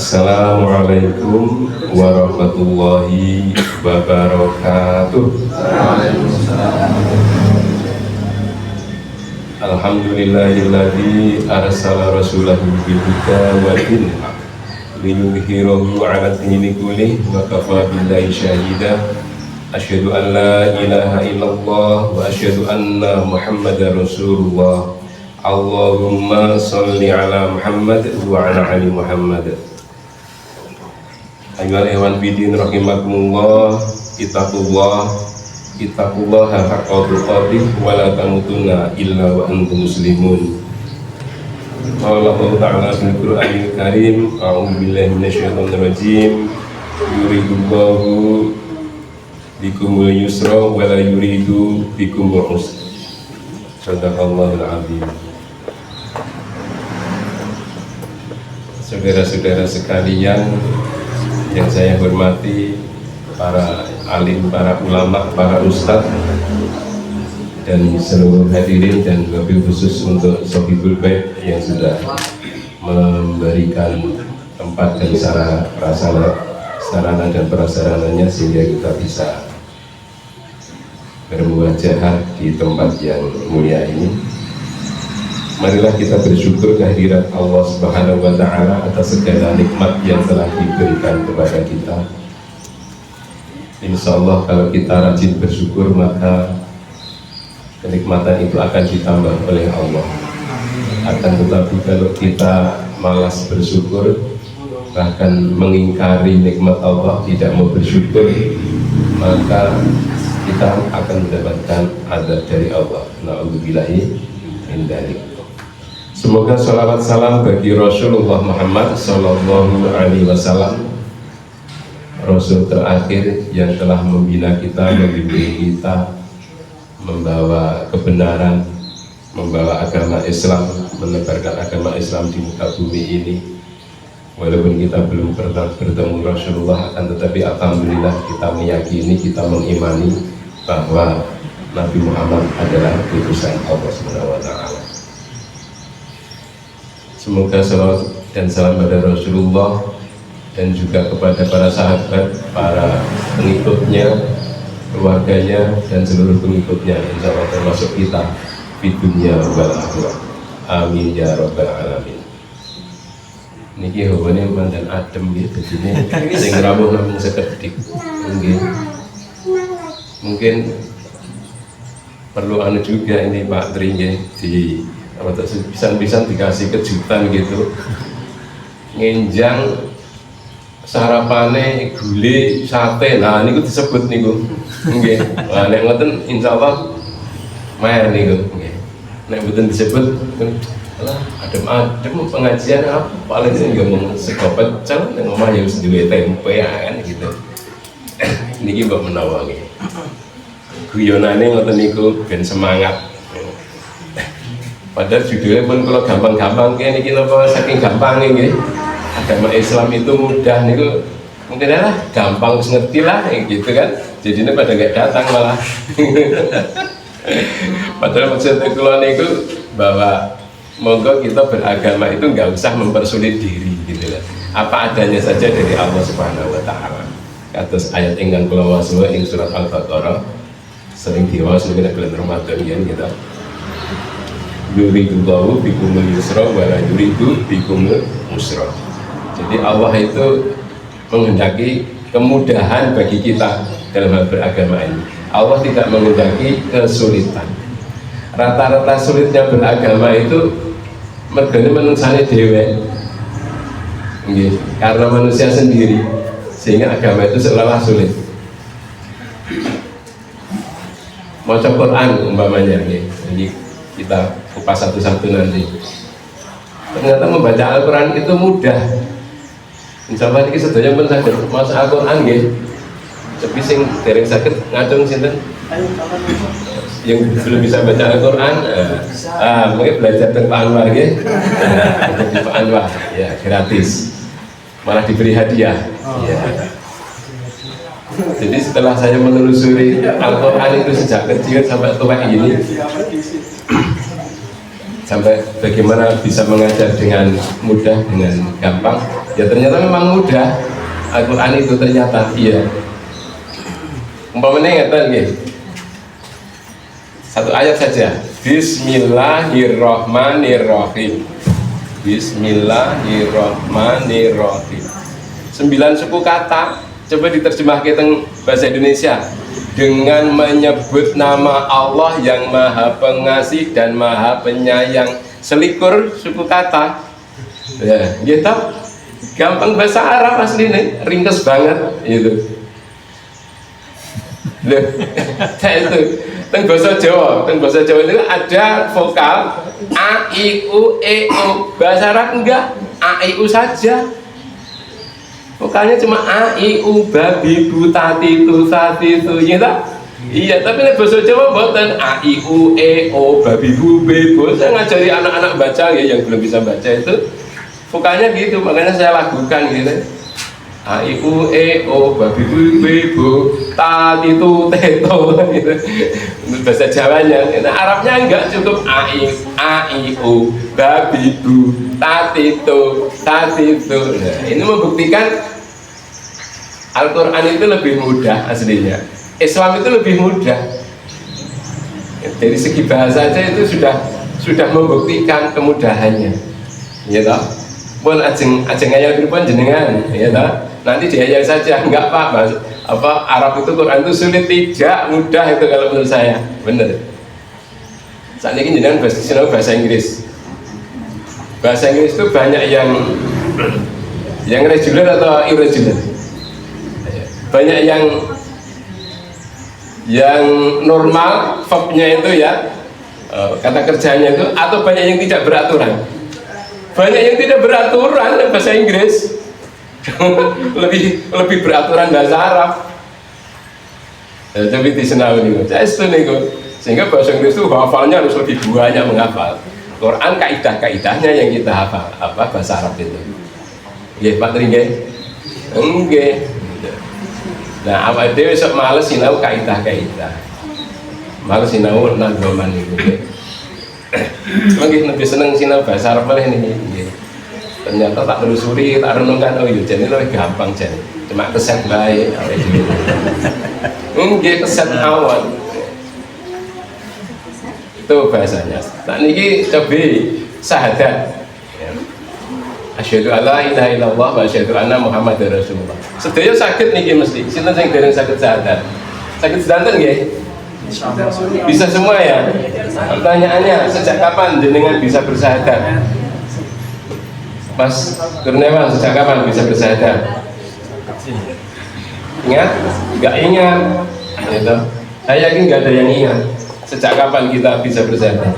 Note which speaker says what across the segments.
Speaker 1: Assalamualaikum warahmatullahi wabarakatuh. Alhamdulillahilladzi arsala rasulahu bil huda wa dinil haq liyudhhirahu 'ala dini kullih wa kafa billahi syahida. Asyhadu an la ilaha illallah wa asyhadu anna Muhammadar Rasulullah. Allahumma sholli ala Muhammad wa ala ali Muhammad. Ayyuhal ikhwan fillah rahimakumullah, ittaqullaha haqqa tuqatih wa la tamutunna illa wa antum muslimun. Qala Allah ta'ala fil Qur'anil Karim, a'udzu billahi minasyaitonir rajim. Yuridullahu bikumul yusra wa la yuridu bikumul usra. Shadaqallahul azim. Saudara-saudara sekalian yang saya hormati, para alim, para ulama, para ustadz, dan seluruh hadirin, dan lebih khusus untuk Sohibul Bait yang sudah memberikan tempat dan sarana dan prasarananya sehingga kita bisa bermuajahah di tempat yang mulia ini. Marilah kita bersyukur kehadirat Allah Subhanahu wa Ta'ala atas segala nikmat yang telah diberikan kepada kita. Insya Allah kalau kita rajin bersyukur, maka kenikmatan itu akan ditambah oleh Allah. Akan tetapi kalau kita malas bersyukur, bahkan mengingkari nikmat Allah, tidak mau bersyukur, maka kita akan mendapatkan azab dari Allah. Na'udzubillahi min dzalik. Semoga sholawat salam bagi Rasulullah Muhammad Sallallahu Alaihi Wasallam, Rasul terakhir yang telah membina kita, membimbing kita, membawa kebenaran, membawa agama Islam, menebarkan agama Islam di muka bumi ini. Walaupun kita belum pernah bertemu Rasulullah, akan tetapi alhamdulillah kita meyakini, kita mengimani bahwa Nabi Muhammad adalah utusan Allah Subhanahu wa Ta'ala. Semoga salawat dan salam pada Rasulullah dan juga kepada para sahabat, para pengikutnya, keluarganya, dan seluruh pengikutnya, insya Allah termasuk kita di dunia wal akhirah. Amin ya rabbal alamin. Niki hawane mandan adem gitu, jadi sing rawuh namung sekedhik. Mungkin perlu anu juga ini Pak Tri nggih, di bisa dikasih kejutan gitu, ngenjang sarapane gulai sate. Nah niku disebut niku nggih. Nah nek ngoten insyaallah maer niku nggih. Nek mboten disebut lah adem-adem pengajian apa paling sing ngomong sego pecel nek omah ya wis duwe tempe kan gitu. Niki mbok menawa nggih. Guyonane ngoten niku ben semangat. Padahal judulnya pun kalau gampang-gampang kayak ini apa saking gampang ini, agama Islam itu mudah nih, mungkin lah gampang ngerti lah gitu kan, jadinya pada nggak datang malah. Padahal maksudnya kalau itu bahwa monggo kita beragama itu nggak usah mempersulit diri gitu kan, apa adanya saja dari Allah Subhanahu wa Ta'ala. Atas ayat ingkang kula waswa ing surat Al-Baqarah sering diwaos mungkin bulan Ramadan ya gitu. Yuridullahu bikumul yusra wa la yuridu bikumul usra. Jadi Allah itu menghendaki kemudahan bagi kita dalam hal beragama ini. Allah tidak menghendaki kesulitan. Rata-rata sulitnya beragama itu mergane manusiane dhewe. Nggih, karena manusia sendiri sehingga agama itu seolah sulit. Maca Quran umpamanya nggih. Jadi kita kupas satu-satu nanti. Ternyata membaca Al-Quran itu mudah. Insya Allah ini sedaya pun saged maca Al-Quran nggih. Tapi sing dereng saged ngadung sinten? Yang belum bisa baca Al-Quran, mungkin belajar tentang Pak Anwar nggih. Di Pak Anwar ya gratis. Malah diberi hadiah. Ya. Jadi setelah saya menelusuri Al-Quran itu sejak kecil sampai tua ini, sampai bagaimana bisa mengajar dengan mudah, dengan gampang, Ya ternyata memang mudah. Al-Quran itu ternyata iya. Umpamanya ngeten nggih. Satu ayat saja. Bismillahirrahmanirrahim. Bismillahirrahmanirrahim. 9 suku kata. Coba diterjemahkan ke bahasa Indonesia. Dengan menyebut nama Allah yang Maha Pengasih dan Maha Penyayang. Selikur suku kata. Ya, gitu. Gampang bahasa Arab asli nih, ringkas banget gitu. Loh, itu teng bahasa Jawa itu ada vokal a, i, u, e, u. Bahasa Arab enggak, a, i, u saja. Vokalnya cuma a, i, u, babi, bu, tati, tu, sati, tu, gitu. Iya, tapi nih bahasa Jawa buatan a, i, u, e, o, babi, bu, be, bu. Saya ngajari anak-anak baca ya yang belum bisa baca itu. Vokalnya gitu, makanya saya lakukan gitu. A, I, U, E, O, babi, bu, be, bu, tati, tu, teto gitu. Bahasa Jawanya. Nah, Arabnya enggak cukup A, I, U, babi, bu, tati, tu, tati, tu. Nah, ini membuktikan Al-Quran itu lebih mudah aslinya. Islam itu lebih mudah. Dari segi bahasa saja itu sudah membuktikan kemudahannya. Ya toh? Pun ajeng ayat pripun jenengan, ya toh? Nanti diayat saja, enggak Pak, Arab itu Quran itu sulit, tidak mudah itu kalau menurut saya, bener. Saat ini jenengan bahasa Inggris. Bahasa Inggris itu banyak yang regular atau irregular. Banyak yang normal, verbnya itu ya, kata kerjanya itu, atau banyak yang tidak beraturan. Banyak yang tidak beraturan bahasa Inggris. lebih beraturan bahasa Arab. Tapi di senau nih, sehingga bahasa Inggris itu hafalnya harus lebih banyak menghafal. Quran kaidah-kaidahnya yang kita hafal, bahasa Arab itu. Nggih, Pak Tri nggih. Nggih. Nah, awake dhewe sok males sinau kaidah-kaidah. Males sinau nagoman itu. Nggih, lebih seneng sinau bahasa Arab malah niki. Ternyata tak telusuri, tak renungkan, oh iya jadi lebih gampang jadi cuma keset baik nggih keset awal itu bahasanya. Nah niki coba syahadat asyhadu alla ilaha illallah wa asyhadu anna muhammadar rasulullah. Sedaya sakit niki mesti sinten sing dereng sakit syahadat? Sakit sedanten nggih? Bisa semua ya? Pertanyaannya sejak kapan jenengan bisa bersyahadat? Mas Kurniawan, sejak kapan bisa bersyahadat? Ingat? Enggak ingat. Gitu. Saya yakin nggak ada yang ingat. Sejak kapan kita bisa bersyahadat?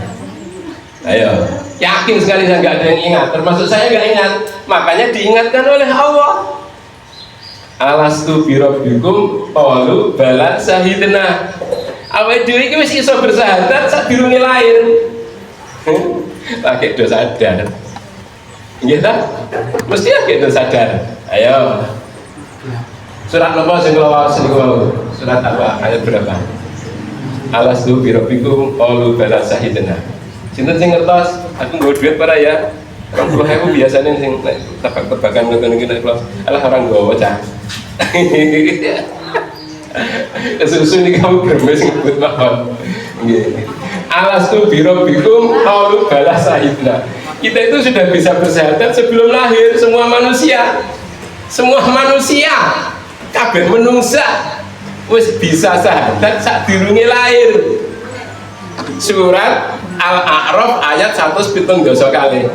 Speaker 1: Ayo, yakin sekali saya nggak ada yang ingat. Termasuk saya nggak ingat. Makanya diingatkan oleh Allah. Alastu birabbikum qalu bala syahidna. Awake dhewe iki wis iso bersyahadat sak durunge lahir. Pakai dosa sadar. Nggih ta? Mesti agak sadar. Ayo. Surat napa sing lawas niku? Surat apa? Ayat berapa? Alastu birabbikum qalu bala syahidna. Sinten sing ngertos? Aku nggo duit para ya. 20.000 biasanya sing tebak-tebakan ngoten iki nek alah orang gowo cah. Kesusu nih kamu gemes ngebut mawon. Nggih. Alastu birabbikum qalu bala syahidna. Kita itu sudah bisa bersyahadat sebelum lahir. Semua manusia kabeh menungsa wis bisa syahadat sak dirunge lahir. Surat Al-A'raf ayat 117 kali.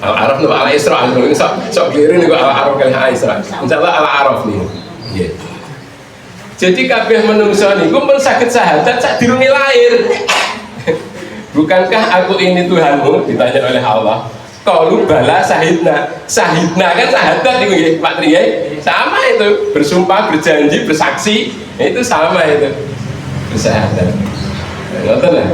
Speaker 1: Al-A'raf niku Al-Isra sok keliru niku Al-A'raf kali Al-Isra. Insyaallah Al-A'raf niku. Nggih. Jadi kabeh menungsa niku pun saged syahadat sak dirunge lahir. Bukankah aku ini Tuhanmu? Ditanya oleh Allah. Qalu bala syahidna. Syahidna kan syahadat itu nggih, Pak Tri. Sama itu, bersumpah, berjanji, bersaksi. Itu sama itu. Bersyahadat. Ngoten ya.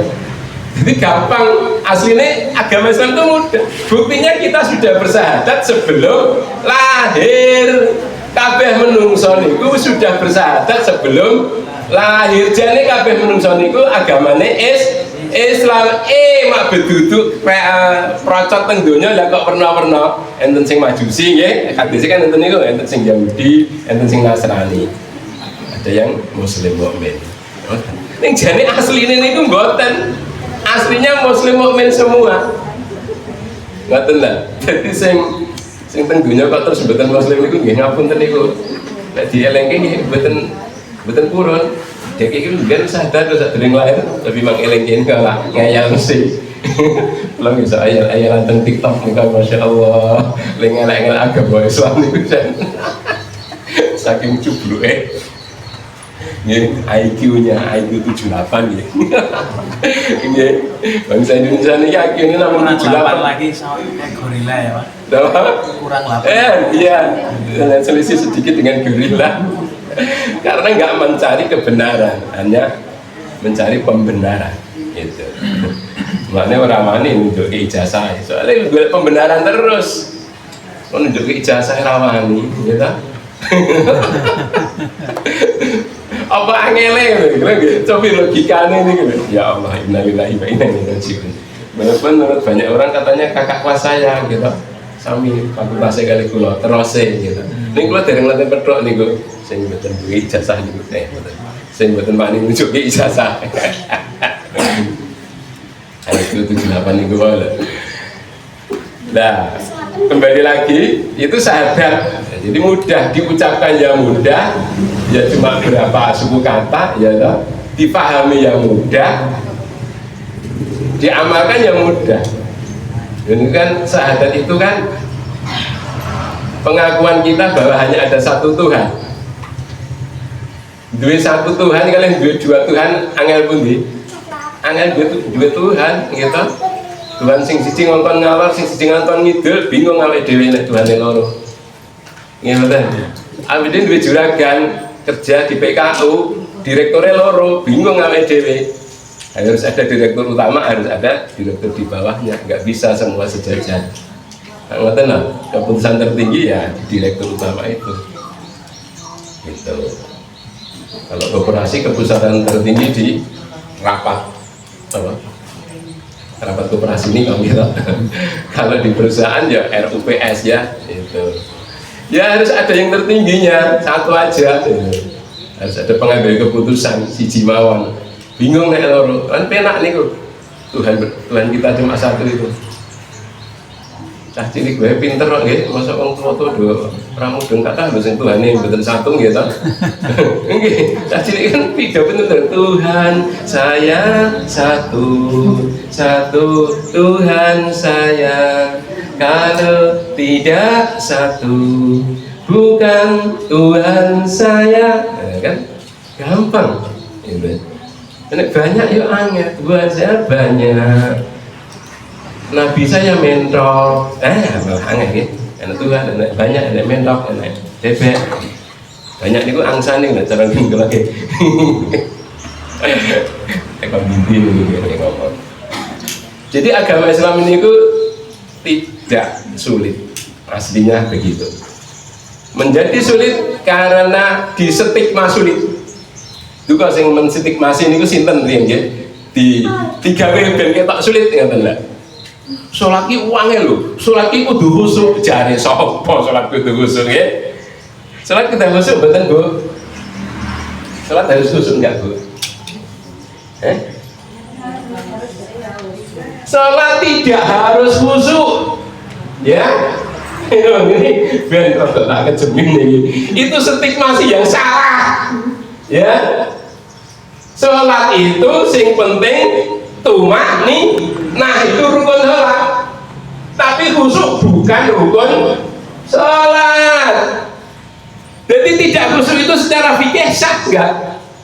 Speaker 1: Jadi gampang, aslinya agama Islam itu mudah. Buktinya kita sudah bersyahadat sebelum lahir. Kabeh menungso niku sudah bersyahadat sebelum lahir. Jane kabeh menungso niku agamane Islam mak beduduk procot teng donya lah kok pernah enten sing Majusi nggih, hadis kan enten niku, enten sing Yahudi, enten sing Nasrani. Ada yang Muslim mukmin. Ning jane asline niku mboten. Aslinya Muslim mukmin semua. Ngoten lah. Dadi sing teng donya kok terus mboten Muslim niku nggih ngapunten niku. Nek dielengke nggih mboten purun. Dek iki ben sadar terus sadurunge lahir tapi mang elengke kalah ngayal mesti. Lah bisa ayal-ayalan teng TikTok niku masyaallah. Ling elek-elek agama Islam niku jan. Saking cubluke. Nggih IQ-nya IQ 78 nggih. Nggih. Bangsa Indonesia niki IQ-nya namung 78
Speaker 2: lagi sama kayak gorila ya, Pak. Kurang 8.
Speaker 1: Iya. Selisih sedikit dengan gorila. Karena nggak mencari kebenaran, hanya mencari pembenaran gitu. Makanya orang wani nunjuk ijazah, soalnya gue pembenaran terus, nunjuk ijazah rawani, gitu. Apa angele, coba logikanya ini, gitu. Ya Allah, innalillahi wa inna ilaihi raji'un. Menurut banyak orang katanya kakak kelas saya, gitu. Sami fakultasnya kali kulo terose, gitu. Ini kulo dari ngelatih pedok nih gue. Saya mboten duwe ijazah niku teh. Saya mboten wani nunjukke ijazah. Ayo 78 niku wae. Nah, kembali lagi itu syahadat. Jadi mudah diucapkan yang mudah, ya cuma berapa suku kata ya toh. Dipahami yang mudah, diamalkan yang mudah. Ini kan syahadat itu kan pengakuan kita bahwa hanya ada satu Tuhan. Dua satu Tuhan kalian dua Tuhan angel pundi? Angel dua Tuhan gitu. Tuhan sing siji ngongkon ngalor, sing siji ngongkon ngidul, bingung awake dhewe nek Tuhane loro. Nggih mboten. Awake dhewe juragan kerja di PKU, direkturnya loro, bingung awake dhewe. Harus ada direktur utama, harus ada direktur di bawahnya, nggak bisa semua sejajar. Ngoten lah, keputusan tertinggi ya di direktur utama itu. Gitu. Kalau koperasi keputusan tertinggi di rapat apa? Rapat koperasi ini kalau gitu. Kalau di perusahaan ya RUPS ya itu. Ya harus ada yang tertingginya, satu aja. Harus ada pengambil keputusan siji mawon. Bingung nek loro. Kan penak niku. Tuhan kita cuma satu itu. Cah cilik gue pinter kok nggih, masa wong tuwa-tuwa do pramudeng kathah lho sing Tuhane mboten satu nggih to. Nggih, cah cilik kan pidato bener Tuhan saya satu, satu Tuhan saya. Kalau tidak satu bukan Tuhan saya. Nah, kan gampang. Gitu. Banyak yuk angin, Tuhan saya banyak. Nabi saya mentok, malah aneh gitu. Enak Tuhan, enak banyak, enak mentok, enak bebek. Banyak niku angsane nggak cara tinggal lagi. Ekor bimbing gitu ngomong. Jadi agama Islam ini ku tidak sulit, aslinya begitu. Menjadi sulit karena distigma sulit. Itu kalau yang menstigmasi niku sinten riyen nggih. Digawe ben ketok sulit ngoten lho. Sholat ki uangnya lho, sholat ki kudu khusyuk jare sapa sholat kudu khusyuk nggih. Sholat kudu khusyuk mboten, Bu? Sholat harus khusyuk enggak, Bu? Sholat tidak harus khusyuk. Ya. Ini ben rada tak kejemin iki. Itu stigmasi yang salah. Ya. Sholat itu sing penting tumakni. Nah itu rukun sholat, tapi khusyuk bukan rukun sholat. Jadi tidak khusyuk itu secara fikih sah enggak?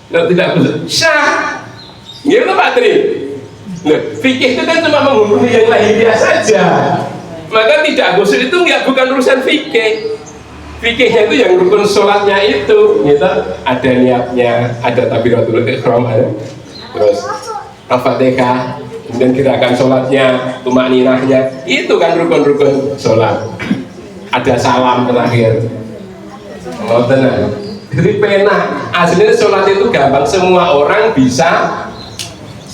Speaker 1: Kalau tidak khusyuk sah. Gitu Pak Tri. Nah, fikih itu kan cuma menghukumi yang lahiriah saja. Maka tidak khusyuk itu enggak, bukan urusan fikih. Fikihnya itu yang rukun sholatnya itu, gitu. Ada niatnya, ada takbiratul ihram, terus Al-Fatihah. Kemudian gerakan sholatnya, tumakninahnya, itu kan rukun-rukun sholat. Ada salam terakhir. Oh tenang. Jadi pena, aslinya sholat itu gampang, semua orang bisa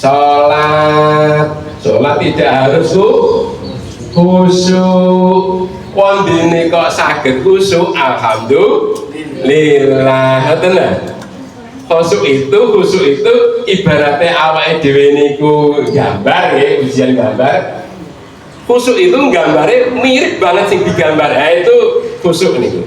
Speaker 1: Sholat tidak harus khusyuk. Wondene kok saged khusyuk, alhamdulillah. Ngoten lho. Khusyuk itu ibaratnya awake dhewe niku gambar ya, ujian gambar. Khusyuk itu gambarnya mirip banget sing digambar. Nah, itu khusyuk niku.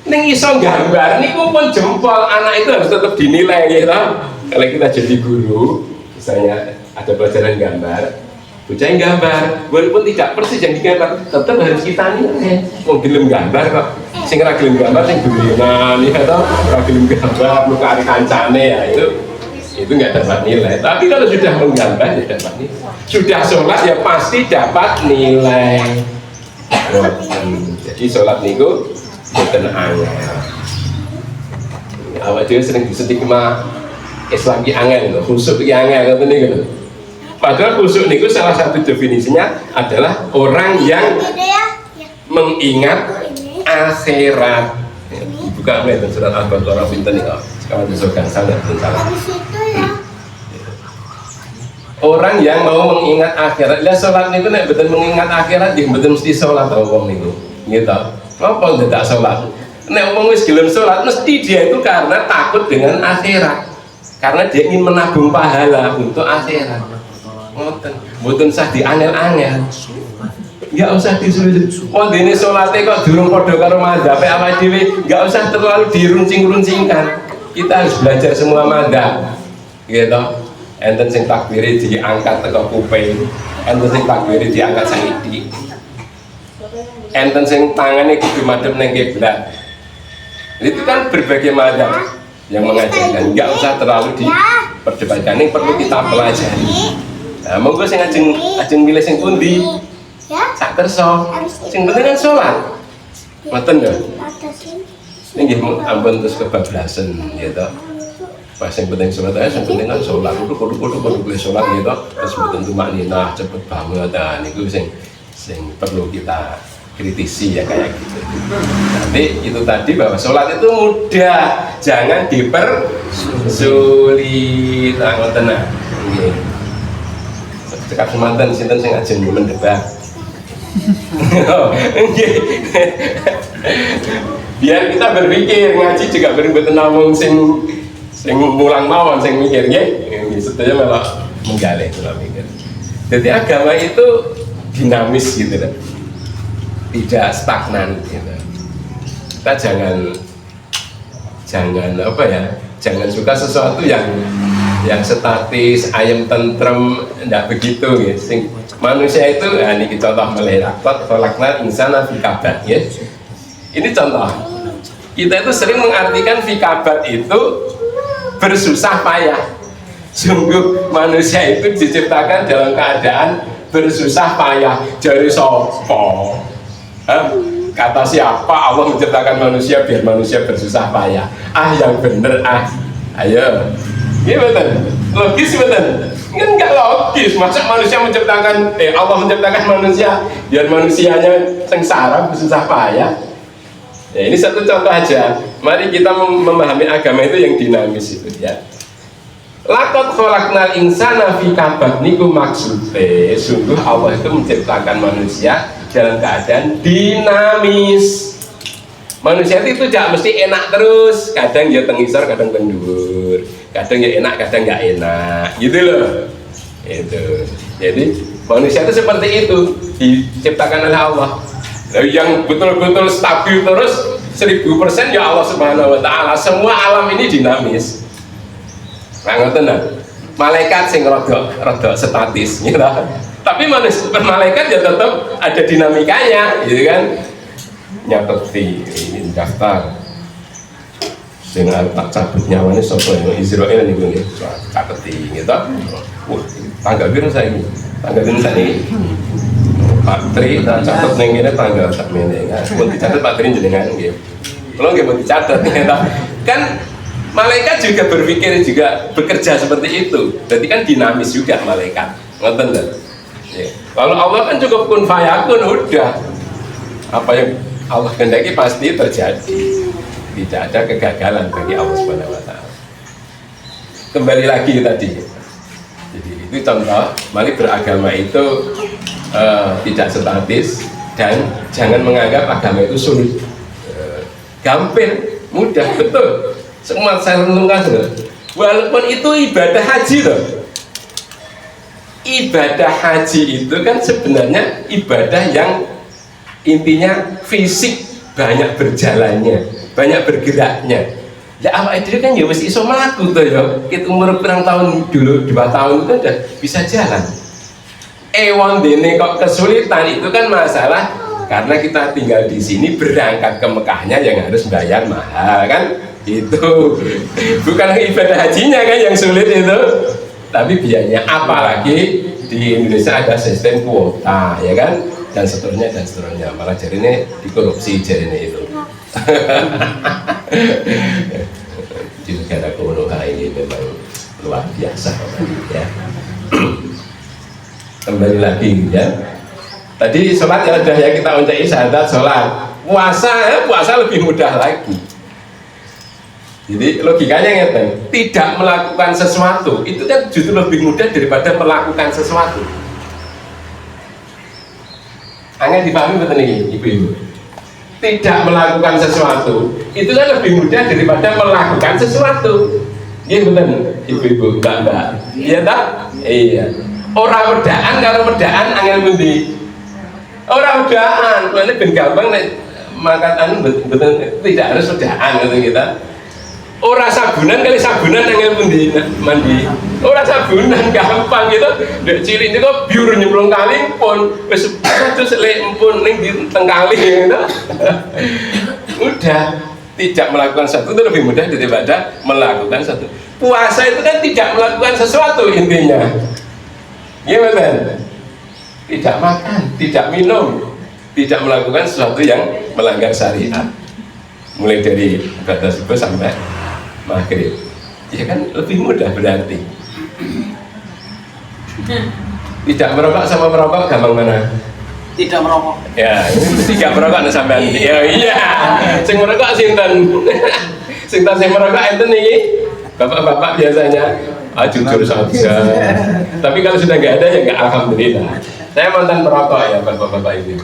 Speaker 1: Ning iso gambar niku pun jempol, anak itu harus tetap dinilai ya toh. Kalau kita jadi guru, misalnya ada pelajaran gambar, bocah yang gambar, walaupun tidak persis yang digambar, tetap harus kita nilai. Wong gelem gambar kok, sing ora gelem gambar sing duwenan ya toh, ora gelem gambar lu kari kancane ya itu nggak dapat nilai. Tapi kalau sudah menggambar ya dapat nilai. Sudah sholat ya pasti dapat nilai. Jadi sholat niku boten angel. Awak dhewe sering distigma Islam ki angel lho, khusyuk ki angel ngoten niku lho. Padahal khusyuk niku salah satu definisinya adalah orang yang mengingat akhirat. Buka mulai dari surat Al-Baqarah pinten nih kok. Sekarang disebutkan salah. Orang yang mau mengingat akhirat, lah sholat niku nek betul mengingat akhirat, ya betul mesti sholat tau wong niku. Gitu. Apa tidak sholat? Nek wong wis gelem sholat, mesti dia itu karena takut dengan akhirat. Karena dia ingin menabung pahala untuk akhirat. Ngoten. Mboten sah diangel-angel. Enggak usah disuruh. Oh, dene salate kok durung padha karo madzhabe awake dhewe, enggak usah terlalu diruncing-runcingkan. Kita harus belajar semua madzhab. Gitu. Enten sing takbire diangkat teko kuping, enten sing takbire diangkat saiki. Enten sing tangane kudu madhep ning kiblat. Itu kan berbagai madzhab yang mengajarkan, enggak usah terlalu diperdebatkan, ini perlu kita pelajari. Nah, monggo sing ajeng milih sing pundi? Sak kersa. Sing penting kan salat. Ngoten lho. Nggih ampun terus kebablasan gitu. Pas yang penting salat ae, sing penting kan salat. Kudu salat gitu. Terus mboten tumakninah cepet banget. Nah niku sing perlu kita kritisi ya kayak gitu. Nanti itu tadi bahwa sholat itu mudah, jangan dipersulit. Ngoten nah. Nggih. Cekap semanten sinten sing ajeng mendebat. Nggih. Biar kita berpikir, ngaji juga berbuat namung sing mulang mawon sing mikir nggih. Sedaya malah menggalih kula mikir. Jadi agama itu dinamis gitu kan. Tidak stagnan gitu. Kita jangan apa ya, jangan suka sesuatu yang statis, ayam tentrem, tidak begitu ya. Manusia itu, nah ini contoh melahirkan kolakna insana fi kabad ya. Ini contoh. Kita itu sering mengartikan fi kabad itu bersusah payah. Sungguh manusia itu diciptakan dalam keadaan bersusah payah. Jari sopo. Kata siapa Allah menciptakan manusia biar manusia bersusah payah? Ah yang bener ayo. Ini betul, logis betul. Ini enggak logis. Masa manusia menciptakan Allah menciptakan manusia biar manusianya sengsara bersusah payah? Ya, ini satu contoh aja. Mari kita memahami agama itu yang dinamis itu ya. Laqad khalaqnal insana fi kabad niku maksudnya sungguh Allah itu menciptakan manusia dalam keadaan dinamis. Manusia itu tidak mesti enak terus, kadang ya tengisor, kadang pendur, kadang ya enak, kadang nggak enak, gitu loh. Itu. Jadi manusia itu seperti itu, diciptakan oleh Allah. Yang betul-betul stabil terus 1000% ya Allah Subhanahu Wa Taala. Semua alam ini dinamis. Ngoten nah. Malaikat sing rada statis, gitu. Tapi manusia malaikat ya tetap ada dinamikanya, gitu kan? Nyateti ini daftar dengan tak cabut nyawanya sapa yang Israel niku nggih cateti gitu. Wah, tanggal piro saiki? Tanggal piro saiki? Pak Tri tak catet ning ngene tanggal sak mene. Pun dicatet Pak Tri jenengan nggih. Kalau nggih pun dicatet kan malaikat juga berpikir juga bekerja seperti itu. Berarti kan dinamis juga malaikat. Ngoten lho. Kalau Allah kan cukup kun fayakun udah. Apa yang Allah kehendaki pasti terjadi. Tidak ada kegagalan bagi Allah Subhanahu Wa Taala. Kembali lagi tadi, Jadi itu contoh, mari beragama itu tidak statis dan jangan menganggap agama itu sulit. Gampang, mudah, betul. Semua saya renungkan loh. Walaupun itu ibadah haji loh. Ibadah haji itu kan sebenarnya ibadah yang intinya fisik, banyak berjalannya, banyak bergeraknya. Ya awak itu kan ya wis iso mlaku to ya. Kita umur kurang tahun dulu 2 tahun itu udah bisa jalan. Wong dene kok kesulitan itu kan masalah karena kita tinggal di sini, berangkat ke Mekahnya yang harus bayar mahal kan. Itu bukan ibadah hajinya kan yang sulit itu, tapi biayanya. Apalagi di Indonesia ada sistem kuota ya kan, dan seterusnya malah jadinya dikorupsi jadinya itu. Di negara Konoha ini memang luar biasa ya. Kembali lagi ya, tadi sholat ya udah ya, kita uncai syahadat sholat. Puasa lebih mudah lagi. Jadi logikanya ngeten, tidak melakukan sesuatu itu kan justru lebih mudah daripada melakukan sesuatu. Angin dipahami betul nih ibu-ibu. Tidak melakukan sesuatu itu kan lebih mudah daripada melakukan sesuatu. Iya betul ibu-ibu, mbak. Iya tak? Iya. Orang wedaan kalau wedaan angin pundi. Orang wedaan, mana ben gampang nek makatan betul tidak harus wedaan gitu kita. Orang sabunan kali sabunan yang pundi mandi. Orang sabunan gampang gitu. Dek cilik itu kok biur nyemplung kali pun wis terus lek empun ning di tengkali gitu. Udah, tidak melakukan sesuatu itu lebih mudah daripada melakukan sesuatu. Puasa itu kan tidak melakukan sesuatu intinya. Gimana? Tidak makan, tidak minum, tidak melakukan sesuatu yang melanggar syariat. Mulai dari batas subuh sampai maghrib, ya kan lebih mudah berarti. Tidak merokok sama merokok gampang mana?
Speaker 2: Tidak merokok.
Speaker 1: Ya, ini tidak merokok sampai nanti. Ya iya, sing merokok sinten? Sing merokok enten nih, bapak-bapak biasanya. Jujur saja. Tapi kalau sudah nggak ada ya nggak, alhamdulillah. Saya mantan perokok ya bapak-bapak ini.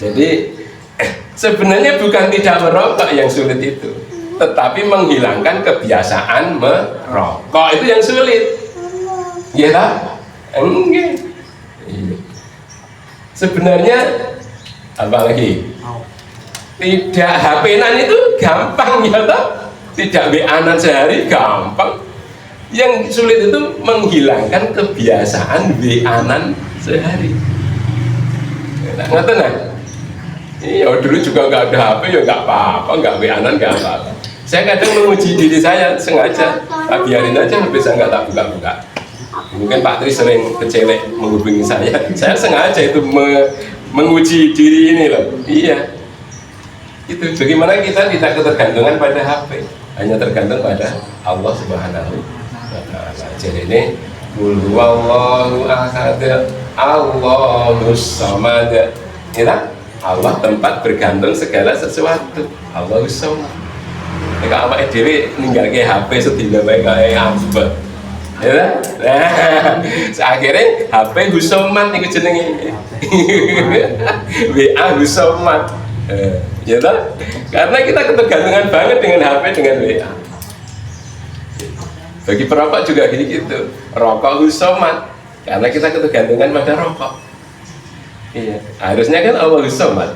Speaker 1: Jadi sebenarnya bukan tidak merokok yang sulit itu, tetapi menghilangkan kebiasaan merokok itu yang sulit. Iya tak? Enggak. Sebenarnya apalagi tidak HP-an itu gampang ya tak? Tidak WA-an sehari gampang. Yang sulit itu menghilangkan kebiasaan WA-an sehari. Ngerti nggak? Iya dulu juga nggak ada HP ya nggak apa-apa, nggak WA-an nggak apa-apa. Saya kadang menguji diri saya sengaja, biarin aja HP saya nggak tak buka-buka. Mungkin Pak Tri sering kecelek menghubungi saya sengaja itu menguji diri ini loh. Iya, itu bagaimana kita tidak ketergantungan pada HP, hanya tergantung pada Allah Subhanahu wa Ta'ala. Jadi ini qul huwallahu ahad Allahus samad. Ya, Allah tempat bergantung segala sesuatu. Allahus samad. Nek awake dhewe ninggalke HP sedina bae kae ambet. Ya, nah, akhirnya HP husomat nih jenenge. WA husomat. Ya tak? Karena kita ketergantungan banget dengan HP, dengan WA. Bagi perokok juga gitu, rokok husomat. Karena kita ketergantungan pada rokok. Iya, harusnya kan Allah husomat.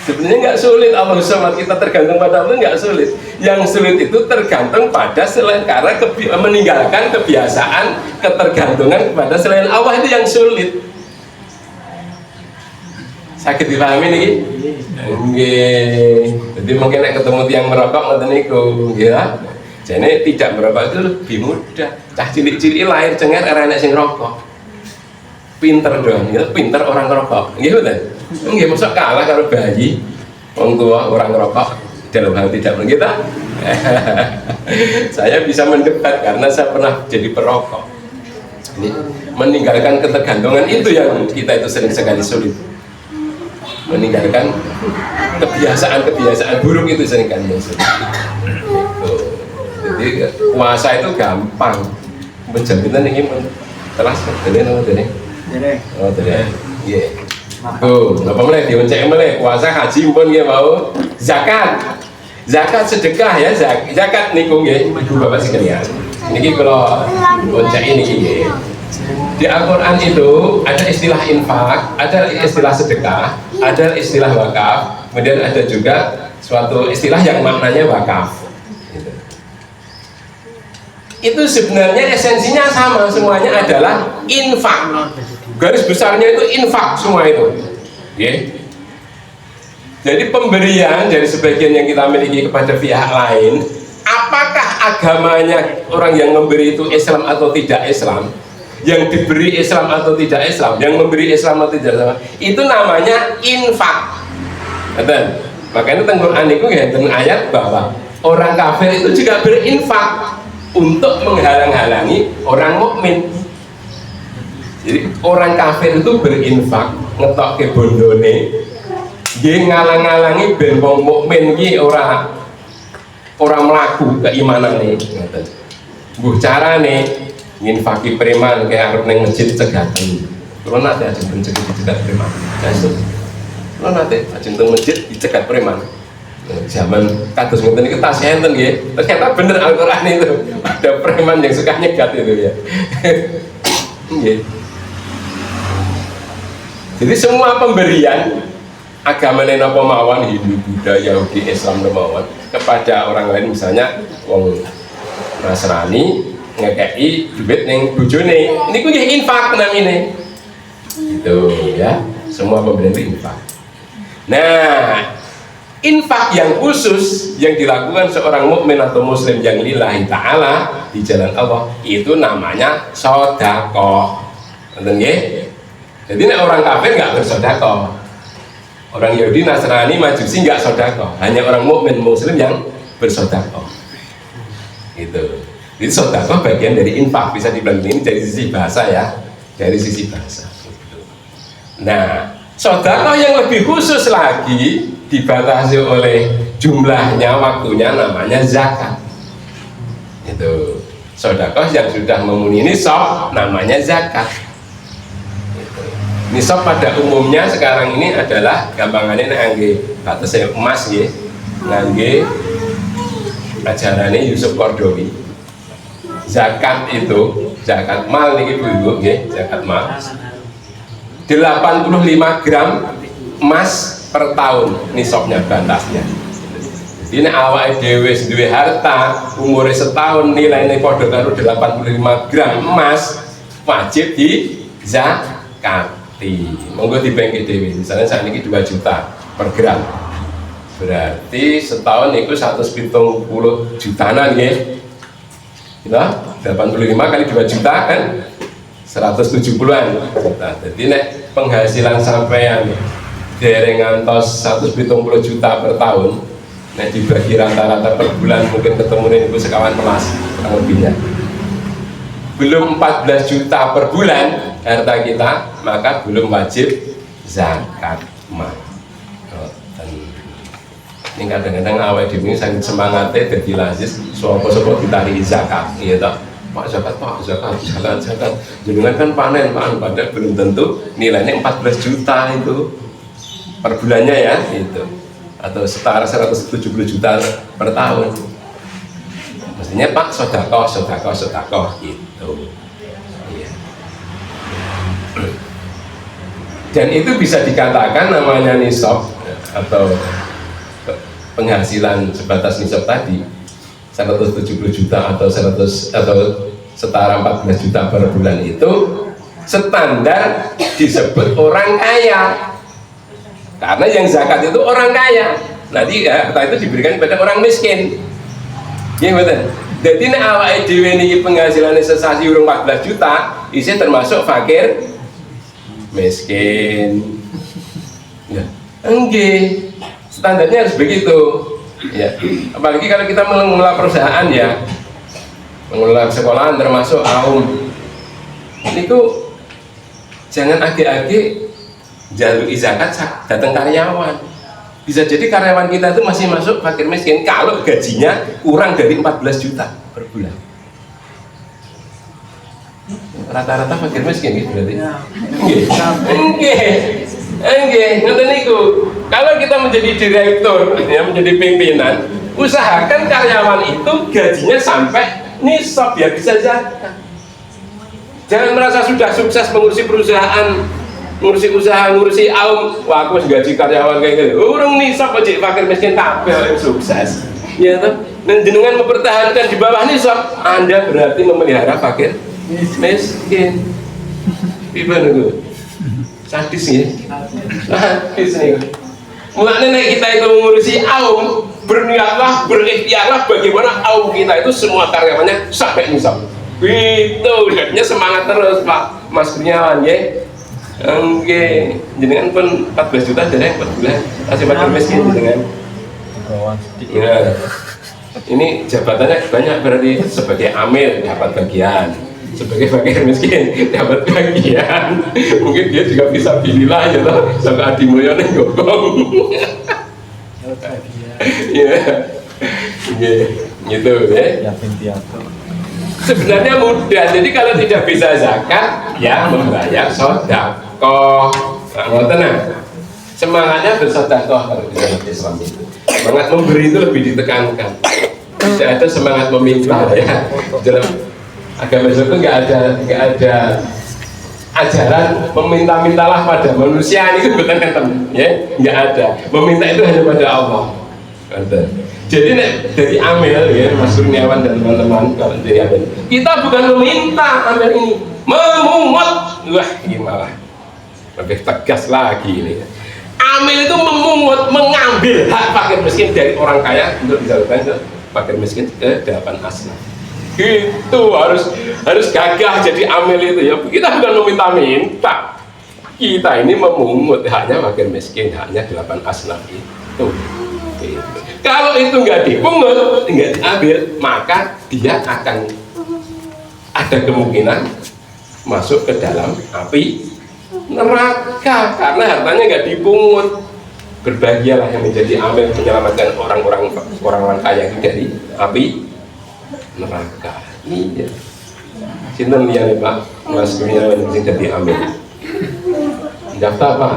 Speaker 1: Sebenarnya nggak sulit Allah Samad, kita tergantung pada Allah nggak sulit. Yang sulit itu tergantung pada selain, karena meninggalkan kebiasaan ketergantungan kepada selain Allah itu yang sulit. Sakit dipahami nih? Nggih. Jadi mungkin nek ketemu tiang merokok ngoten niku, ya. Jadi tidak merokok itu lebih mudah. Cah cilik-cilik lahir cengar era nek sing rokok. Pinter dong, ya, pinter orang ngerokok. Nggih betul. Nggih mosok kalah karo bayi. Wong tua orang ngerokok dalam hal tidak kita. Saya bisa mendebat karena saya pernah jadi perokok. Ini meninggalkan ketergantungan itu yang kita itu sering sekali sulit. Meninggalkan kebiasaan-kebiasaan buruk itu sering kali yang sulit. Jadi puasa itu gampang. Penjaminan ini telas dari nama dari. Oh dari. Iya. Tuh, apa mulai dioncek mulai puasa haji pun ya mau zakat sedekah ya zakat niku nggih ibu bapak sekalian. Niki kalau oncek ini nggih. Di Al-Quran itu ada istilah infak, ada istilah sedekah, ada istilah wakaf, kemudian ada juga suatu istilah yang maknanya wakaf. Itu sebenarnya esensinya sama, semuanya adalah infak. Garis besarnya itu infak semua itu. Jadi pemberian dari sebagian yang kita miliki kepada pihak lain, apakah agamanya orang yang memberi itu Islam atau tidak Islam, yang diberi Islam atau tidak Islam, yang memberi Islam atau tidak Islam, itu namanya infak. Makanya teng Quran itu ya ayat bahwa orang kafir itu juga berinfak untuk menghalang-halangi orang mukmin. Jadi orang kafir itu berinfak ngetok ke bondone, dia ngalang-ngalangi ben wong mukmin iki orang melaku keimanan nih. Buh cara nih nginfaki preman kayak arep ning masjid cegatan. Kulo nate ajeng cegat preman. Kulo nate ajeng teng masjid dicegat preman. Zaman kados ngeten iki tasih enten nggih. Ternyata bener Al-Qur'an itu. Ada preman yang suka nyegat itu ya. Nggih. Jadi semua pemberian agama napa mawon Hindu, Buddha, Yahudi, Islam mawon kepada orang lain, misalnya wong Nasrani ngekei duit ning bojone niku nggih infak namine. Gitu ya. Semua pemberian itu infak. Nah, infak yang khusus yang dilakukan seorang mukmin atau muslim yang lillahi ta'ala di jalan Allah itu namanya sedekah. Ngoten nggih? Jadi orang kafir nggak bersedekah, orang Yahudi, Nasrani, Majusi nggak sedekah, hanya orang mukmin muslim yang bersedekah. Gitu. Jadi sedekah bagian dari infak, bisa dibilang ini dari sisi bahasa ya, dari sisi bahasa. Nah, sedekah yang lebih khusus lagi dibatasi oleh jumlahnya, waktunya, namanya zakat. Itu sedekah yang sudah memenuhi nisab namanya zakat. Nisab pada umumnya sekarang ini adalah gampangannya ngangge batasnya emas ya, ngangge ajarannya Yusuf Qaradawi. Zakat itu, zakat mal nih ibu ya, zakat mal 85 gram emas per tahun nisabnya batasnya. Ini awal dewe duwe harta umurnya setahun nilainya kode karo 85 gram emas wajib di zakat. Monggo di bank dewe, misalnya saat ini 2 juta per gram, berarti setahun itu 170 jutaan ya, kita 85 kali 2 juta kan 170-an juta. Jadi nek penghasilan sampean dereng ngantos 170 juta per tahun, nek dibagi rata-rata per bulan mungkin ketemu niku sekawan pelas kurang lebihnya. Belum 14 juta per bulan harta kita, maka belum wajib zakat mal. Ini kadang-kadang awal dhewe sangat semangatnya dadi lazis sapa-sapa ditari zakat, iya toh. Pak zakat, zakat. Jenengan kan panen, padahal belum tentu nilainya 14 juta itu per bulannya ya, itu. Atau setara 170 juta per tahun. Mestinya Pak sedekah gitu. Iya. Dan itu bisa dikatakan namanya nisab atau penghasilan sebatas nisab tadi 170 juta atau setara 14 juta per bulan itu standar disebut orang kaya. Karena yang zakat itu orang kaya. Nanti harta itu diberikan kepada orang miskin. Iya betul. Jadi nek awake dhewe niki penghasilannya sesasi urung 14 juta, isih termasuk fakir miskin. Ya, enggak. Standarnya harus begitu. Ya, apalagi kalau kita mengelola perusahaan ya, mengelola sekolahan termasuk aum. Itu jangan agi-agi jalui zakat datang karyawan. Bisa jadi karyawan kita itu masih masuk fakir miskin kalau gajinya kurang dari 14 juta per bulan. Rata-rata fakir miskin gitu berarti.
Speaker 2: Ya.
Speaker 1: Nggih, ngoten niku. Kalau kita menjadi direktur, ya menjadi pimpinan, usahakan karyawan itu gajinya sampai nisab biar bisa zakat. Jangan merasa sudah sukses mengurusi perusahaan, ngurusi usaha, ngurusi aum, wah aku gaji karyawan kayak gitu. Urung nisab aja fakir miskin kabeh yang sukses. Ya toh. Dan jenengan mempertahankan di bawah nisab, Anda berarti memelihara fakir miskin. Gimana gue? Sadis ya? Sadis nih. Mulanya kita itu mengurusi aum, berniatlah, berikhtiarlah bagaimana aum kita itu semua karyawannya sampai nisab. Gitu, jadinya semangat terus Pak Mas Kurniawan ya. Oke, jenengan pun 14 juta jadi 4 bulan masih fakir miskin jenengan. Ya. Ini jabatannya banyak berarti sebagai amil dapat bagian, sebagai fakir miskin dapat bagian. Mungkin dia juga bisa pilihlah ya toh sampai Adi Mulyono gogong. Iya. Gitu ya. Sebenarnya mudah. Jadi kalau tidak bisa zakat ya membayar sedekah. Ngoten semangatnya bersedekah kalau di dalam Islam itu. Semangat memberi itu lebih ditekankan. Tidak ada semangat meminta ya. Dalam agama Islam itu nggak ada ajaran meminta-mintalah pada manusia itu bukan ya, nggak ada. Meminta itu hanya pada Allah. Jadi dari amil ya Mas Kurniawan dan teman-teman kalau dari amil kita bukan meminta amil ini, memungut. Wah gimana? Lebih tegas lagi ini. Amil itu memungut, mengambil hak fakir miskin dari orang kaya untuk disalurkan ke fakir miskin ke 8 asnaf. Gitu harus gagah jadi amil itu ya. Kita bukan meminta-minta. Kita ini memungut haknya fakir miskin, haknya 8 asnaf itu. Gitu. Kalau itu nggak dipungut, nggak diambil, maka dia akan ada kemungkinan masuk ke dalam api neraka karena hartanya nggak dipungut. Berbahagialah yang menjadi amil menyelamatkan orang-orang kaya itu dari api neraka. Iya. Sinten liyane Pak Mas Kurniawan sing dadi amil. Daftar Pak.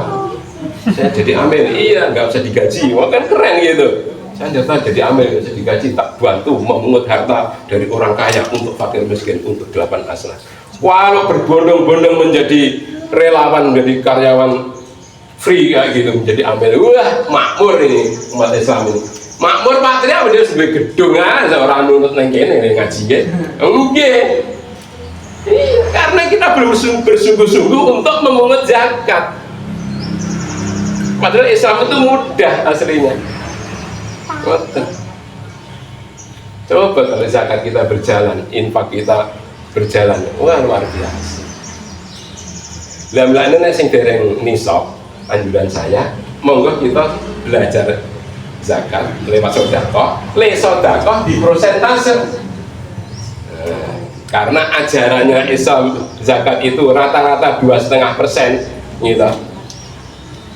Speaker 1: Saya jadi amil. Iya, nggak usah digaji. Wah kan keren gitu. Saya daftar jadi amil, nggak usah digaji, tak bantu memungut harta dari orang kaya untuk fakir miskin untuk 8 asnaf. Walau berbondong-bondong menjadi relawan, menjadi karyawan free kayak gitu, menjadi amil, wah makmur ini umat Islam ini. Makmur Pak Tri apa dia sebagai gedung aja seorang nuntut neng kene ngaji ya. Enggak. Karena kita belum bersungguh-sungguh untuk memungut zakat. Padahal Islam itu mudah aslinya. Coba kalau zakat kita berjalan, infak kita berjalan, wah luar biasa. Dalam ini sing dereng nisab, anjuran saya, monggo kita belajar zakat lewat sedekah, di persentase. Karena ajarannya Islam zakat itu rata-rata 2,5% gitu.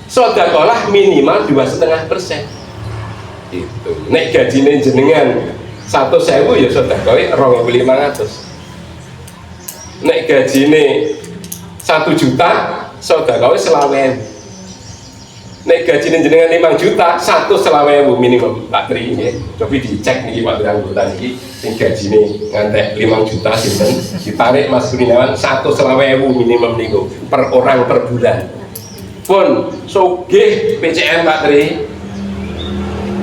Speaker 1: Sedekahlah minimal 2,5%. Itu. Nek gajine jenengan 100.000 ya sedekah 2.500. Nek gajine 1 juta sedekah 20.000. Nek gajine jenengan 5 juta 120.000 minimum Pak Tri nggih. Coba dicek niki Pak Tri anggota niki sing gajine ngantek 5 juta sinten ditarik Mas Kurniawan 120.000 minimum niku per orang per bulan. Pun sugih PCM Pak Tri.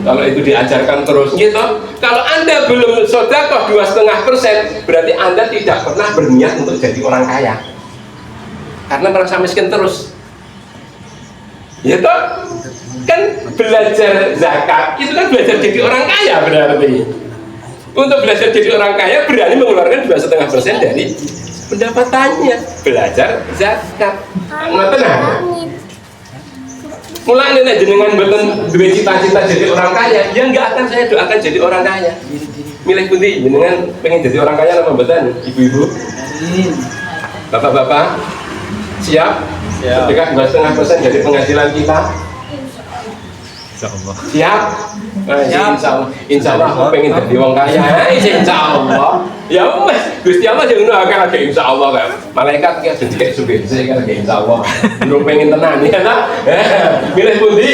Speaker 1: Kalau itu diajarkan terus gitu. Kalau Anda belum sedekah 2,5%, berarti Anda tidak pernah berniat untuk jadi orang kaya. Karena merasa miskin terus. Ya toh, kan belajar zakat itu kan belajar jadi orang kaya berarti. Untuk belajar jadi orang kaya berani mengeluarkan 2,5% dari pendapatannya. Belajar zakat. Tenang. Mulai nek jenengan mboten duwe cita-cita jadi orang kaya, ya enggak akan saya doakan jadi orang kaya. Milih pundi jenengan pengen jadi orang kaya apa mboten? Ibu-ibu? Bapak-bapak? Siap? Siap. Sedekah 2,5% dari penghasilan kita.
Speaker 3: Insyaallah.
Speaker 1: Siap? Insya Allah aku pengen jadi orang kaya. Insya Allah. Ya wes, Gusti Allah yang ngono akan ada insya Allah kan. Malaikat kayak jadi kayak sugih, saya kan kayak insya Allah. Belum pengen tenan ya nak. Milih pundi?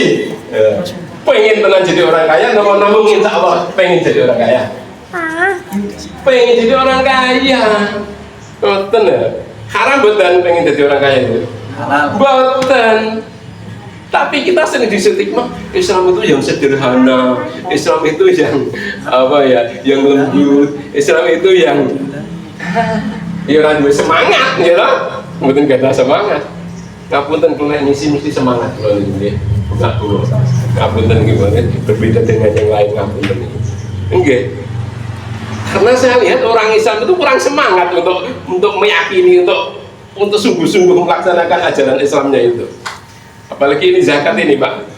Speaker 1: Pengen tenan jadi orang kaya, namun insya Allah pengen jadi orang kaya. Pengen jadi orang kaya. Boten ya. Haram boten pengen jadi orang kaya itu. Boten. Tapi kita sering distigma Islam itu yang sederhana, Islam itu yang apa ya, yang lembut, Islam itu yang orang semangat, ya lah, mungkin gak ada semangat. Ngapunten kalau misi mesti semangat kalau ini, bukan dulu. Ngapunten gimana? Berbeda dengan yang lain ngapunten ini. Enggak. Karena saya lihat orang Islam itu kurang semangat untuk meyakini, untuk sungguh-sungguh melaksanakan ajaran Islamnya itu. Apalagi ini zakat ini Pak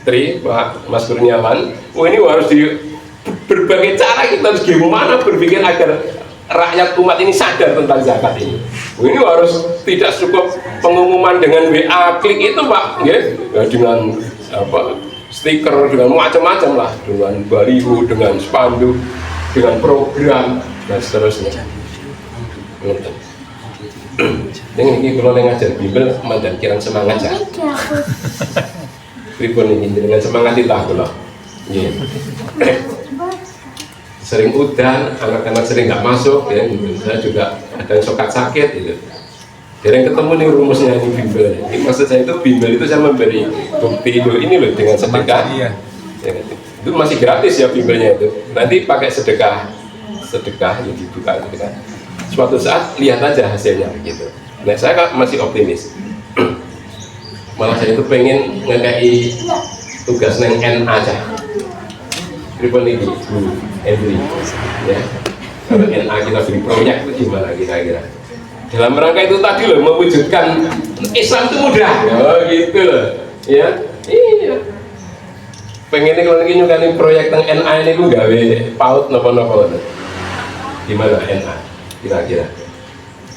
Speaker 1: Tri, Pak Mas Kurniawan, ini harus di berbagai cara kita harus gimana berpikir agar rakyat umat ini sadar tentang zakat ini. Ini harus tidak cukup pengumuman dengan WA klik itu Pak, ya, dengan apa stiker, dengan macam-macam lah, dengan baliho, dengan spanduk, dengan program dan seterusnya. Ini kalau ngajar Bimbel, mandan kirang semangat ya. Pripun ini dengan semangat itu aku loh. Sering udan, anak-anak sering nggak masuk ya. Saya juga ada yang sokat sakit gitu. Jarang ketemu nih rumusnya ini Bimbel. Ini maksud saya itu Bimbel itu saya memberi bukti itu ini loh dengan sedekah. Ya, itu masih gratis ya Bimbelnya itu. Nanti pakai sedekah yang dibuka gitu kan. Suatu saat lihat aja hasilnya gitu. Nah saya masih optimis. Malah saya itu pengen ngekei tugas neng N aja. Pripun iki Bu Endri ya. Kalau NA kita beri proyek itu gimana kira-kira? Dalam rangka itu tadi loh, mewujudkan Islam itu mudah. Oh gitu loh ya. Iya. Pengen kalau ini nyukani proyek neng NA ini gue gawe paut nopo-nopo. Gimana NA? Kira-kira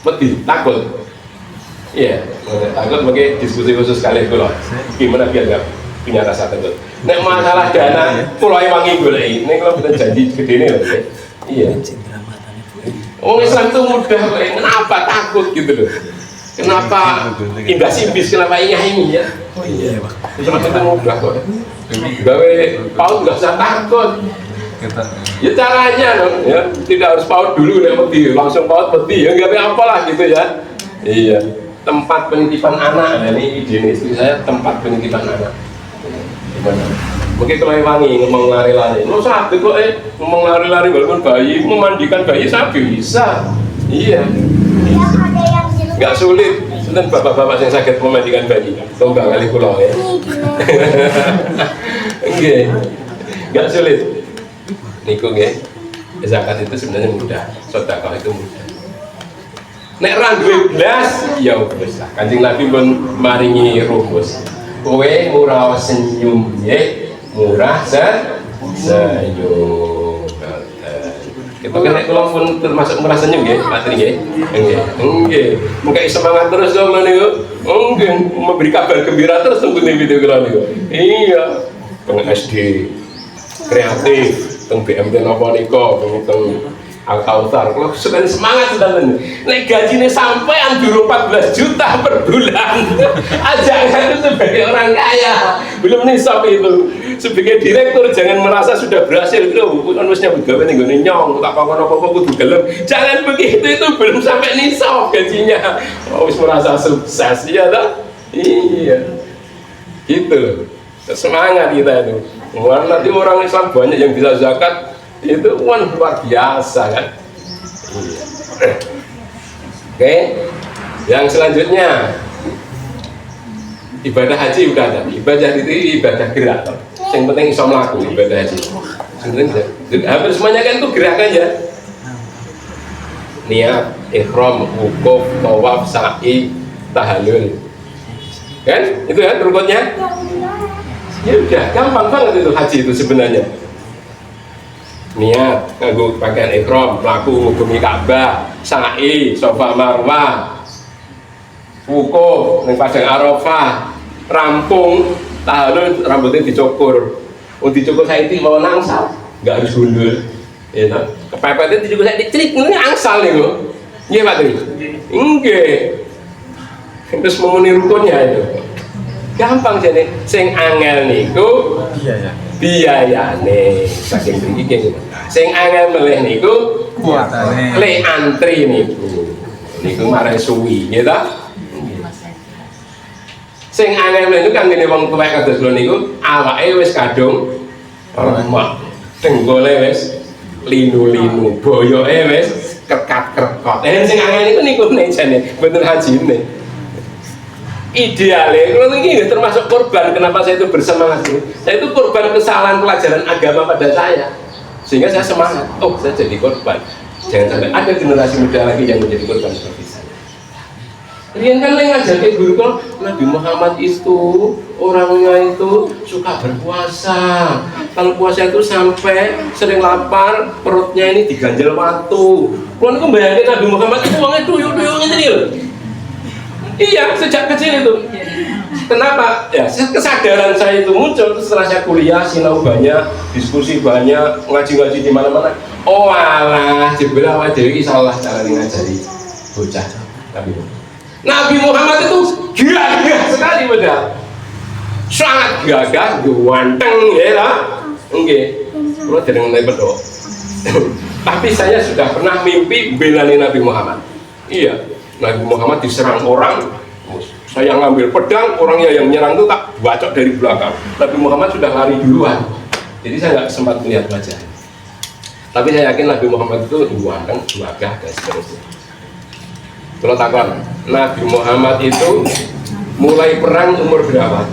Speaker 1: mati takut iya takut pakai diskusi khusus kali itu loh gimana biar gak punya rasa takut nek masalah dana mulai wangi gue ini kalau kita janji gede ini loh iya orang Islam itu mudah kenapa takut gitu loh kenapa indah sibis kenapa ini ya iya Islam itu mudah kok gawe paut gak usah takut ya caranya dong ya tidak harus paut dulu ya peti langsung paut peti ya nggak apalah gitu ya iya tempat penitipan anak nah, ini ide istri saya tempat penitipan anak gimana mungkin kalau wangi ngomong lari-lari lo sakit kok ngomong lari-lari walaupun bayi memandikan bayi saya bisa iya nggak sulit dan bapak-bapak yang sakit memandikan bayi tau nggak kali pulau ya enggak nggak sulit niku nggih, zakat itu sebenarnya mudah, sedekah itu mudah. Nek ra duwe blas, ya wis lah. Kanjeng Nabi pun maringi rumus. Kowe murah senyum nggih, murah senyum. Kita kan nek kula pun termasuk murah senyum nggih, Pak Tri nggih. Nggih. Muga semangat terus dong niku. Nggih, memberi kabar gembira terus tunggu video kula niku. Iya. Peng SD kreatif teng BMT napa nika teng Al-Kautsar kalau sekali semangat sudah nek gajine sampean dulu 14 juta per bulan aja itu sebagai orang kaya belum nisab itu sebagai direktur jangan merasa sudah berhasil itu kan mestinya begawe ning gone nyong tak apa-apa kudu gelem jangan begitu itu belum sampai nisab gajinya wis merasa sukses ya toh iya gitu semangat kita itu nanti orang Islam banyak yang bisa zakat itu kan luar biasa kan oke yang selanjutnya ibadah haji udah ada ibadah itu ibadah gerak yang penting bisa melakukan ibadah haji hampir semuanya kan itu gerakan ya niat, ikhram, wukuf, tawaf, sa'i, tahallul kan itu kan rukunnya ya udah gampang banget itu haji itu sebenarnya niat nganggo pakaian ihram mlaku ngugemi Ka'bah sa'i Safa Marwah wukuf ning Padang Arafah rampung tahallul rambutnya dicukur dicukur saiki mau nangsal nggak harus gundul Ya toh, kepepet itu juga saya dicrik ngene angsal niku. Nggih Pak Tri. Nggih. Terus memenuhi rukunnya itu. Gampang jane sing angel niku biayane saking mriki nggih. Sing angel melih niku
Speaker 2: kuatane.
Speaker 1: Le antri niku. Niku marai suwi, nggih ta? Sing angel melih niku kan ngene wong tuwek kados kula niku awake wis kadung remak. Denggole wis linu-linu, boyoke wis kerkat-kerkot. Sing angel niku nek jane mboten hajine. Idealnya, kalau ini termasuk korban. Kenapa saya itu bersemangat ini? Saya itu korban kesalahan pelajaran agama pada saya, sehingga saya semangat. Oh, saya jadi korban. Jangan sampai ada generasi muda lagi yang menjadi korban seperti saya. Rian kan ngajar ke guru kalau Nabi Muhammad itu orangnya itu suka berpuasa. Kalau puasa itu sampai sering lapar, perutnya ini diganjel watu. Kalau aku bayangin Nabi Muhammad itu uangnya tuyuk-tuyuk ini loh. Iya, sejak kecil itu. Kenapa? Ya, kesadaran saya itu muncul setelah saya kuliah, sinau banyak, diskusi banyak, ngaji-ngaji di mana-mana. Oh alah, jebul awake dhewe iki salah cara ngajari bocah. Nabi Muhammad itu gagah sekali padahal. Sangat gagah, ganteng ya lah. Nggih. Kulo dereng nate pedhok. Tapi saya sudah pernah mimpi belani Nabi Muhammad. Iya. Nabi Muhammad diserang orang, saya ngambil pedang, orangnya yang menyerang itu tak bacok dari belakang. Nabi Muhammad sudah lari duluan, jadi saya nggak sempat melihat wajah. Tapi saya yakin Nabi Muhammad itu ganteng, gagah dan seterusnya. Kalau takon, Nabi Muhammad itu mulai perang umur berapa?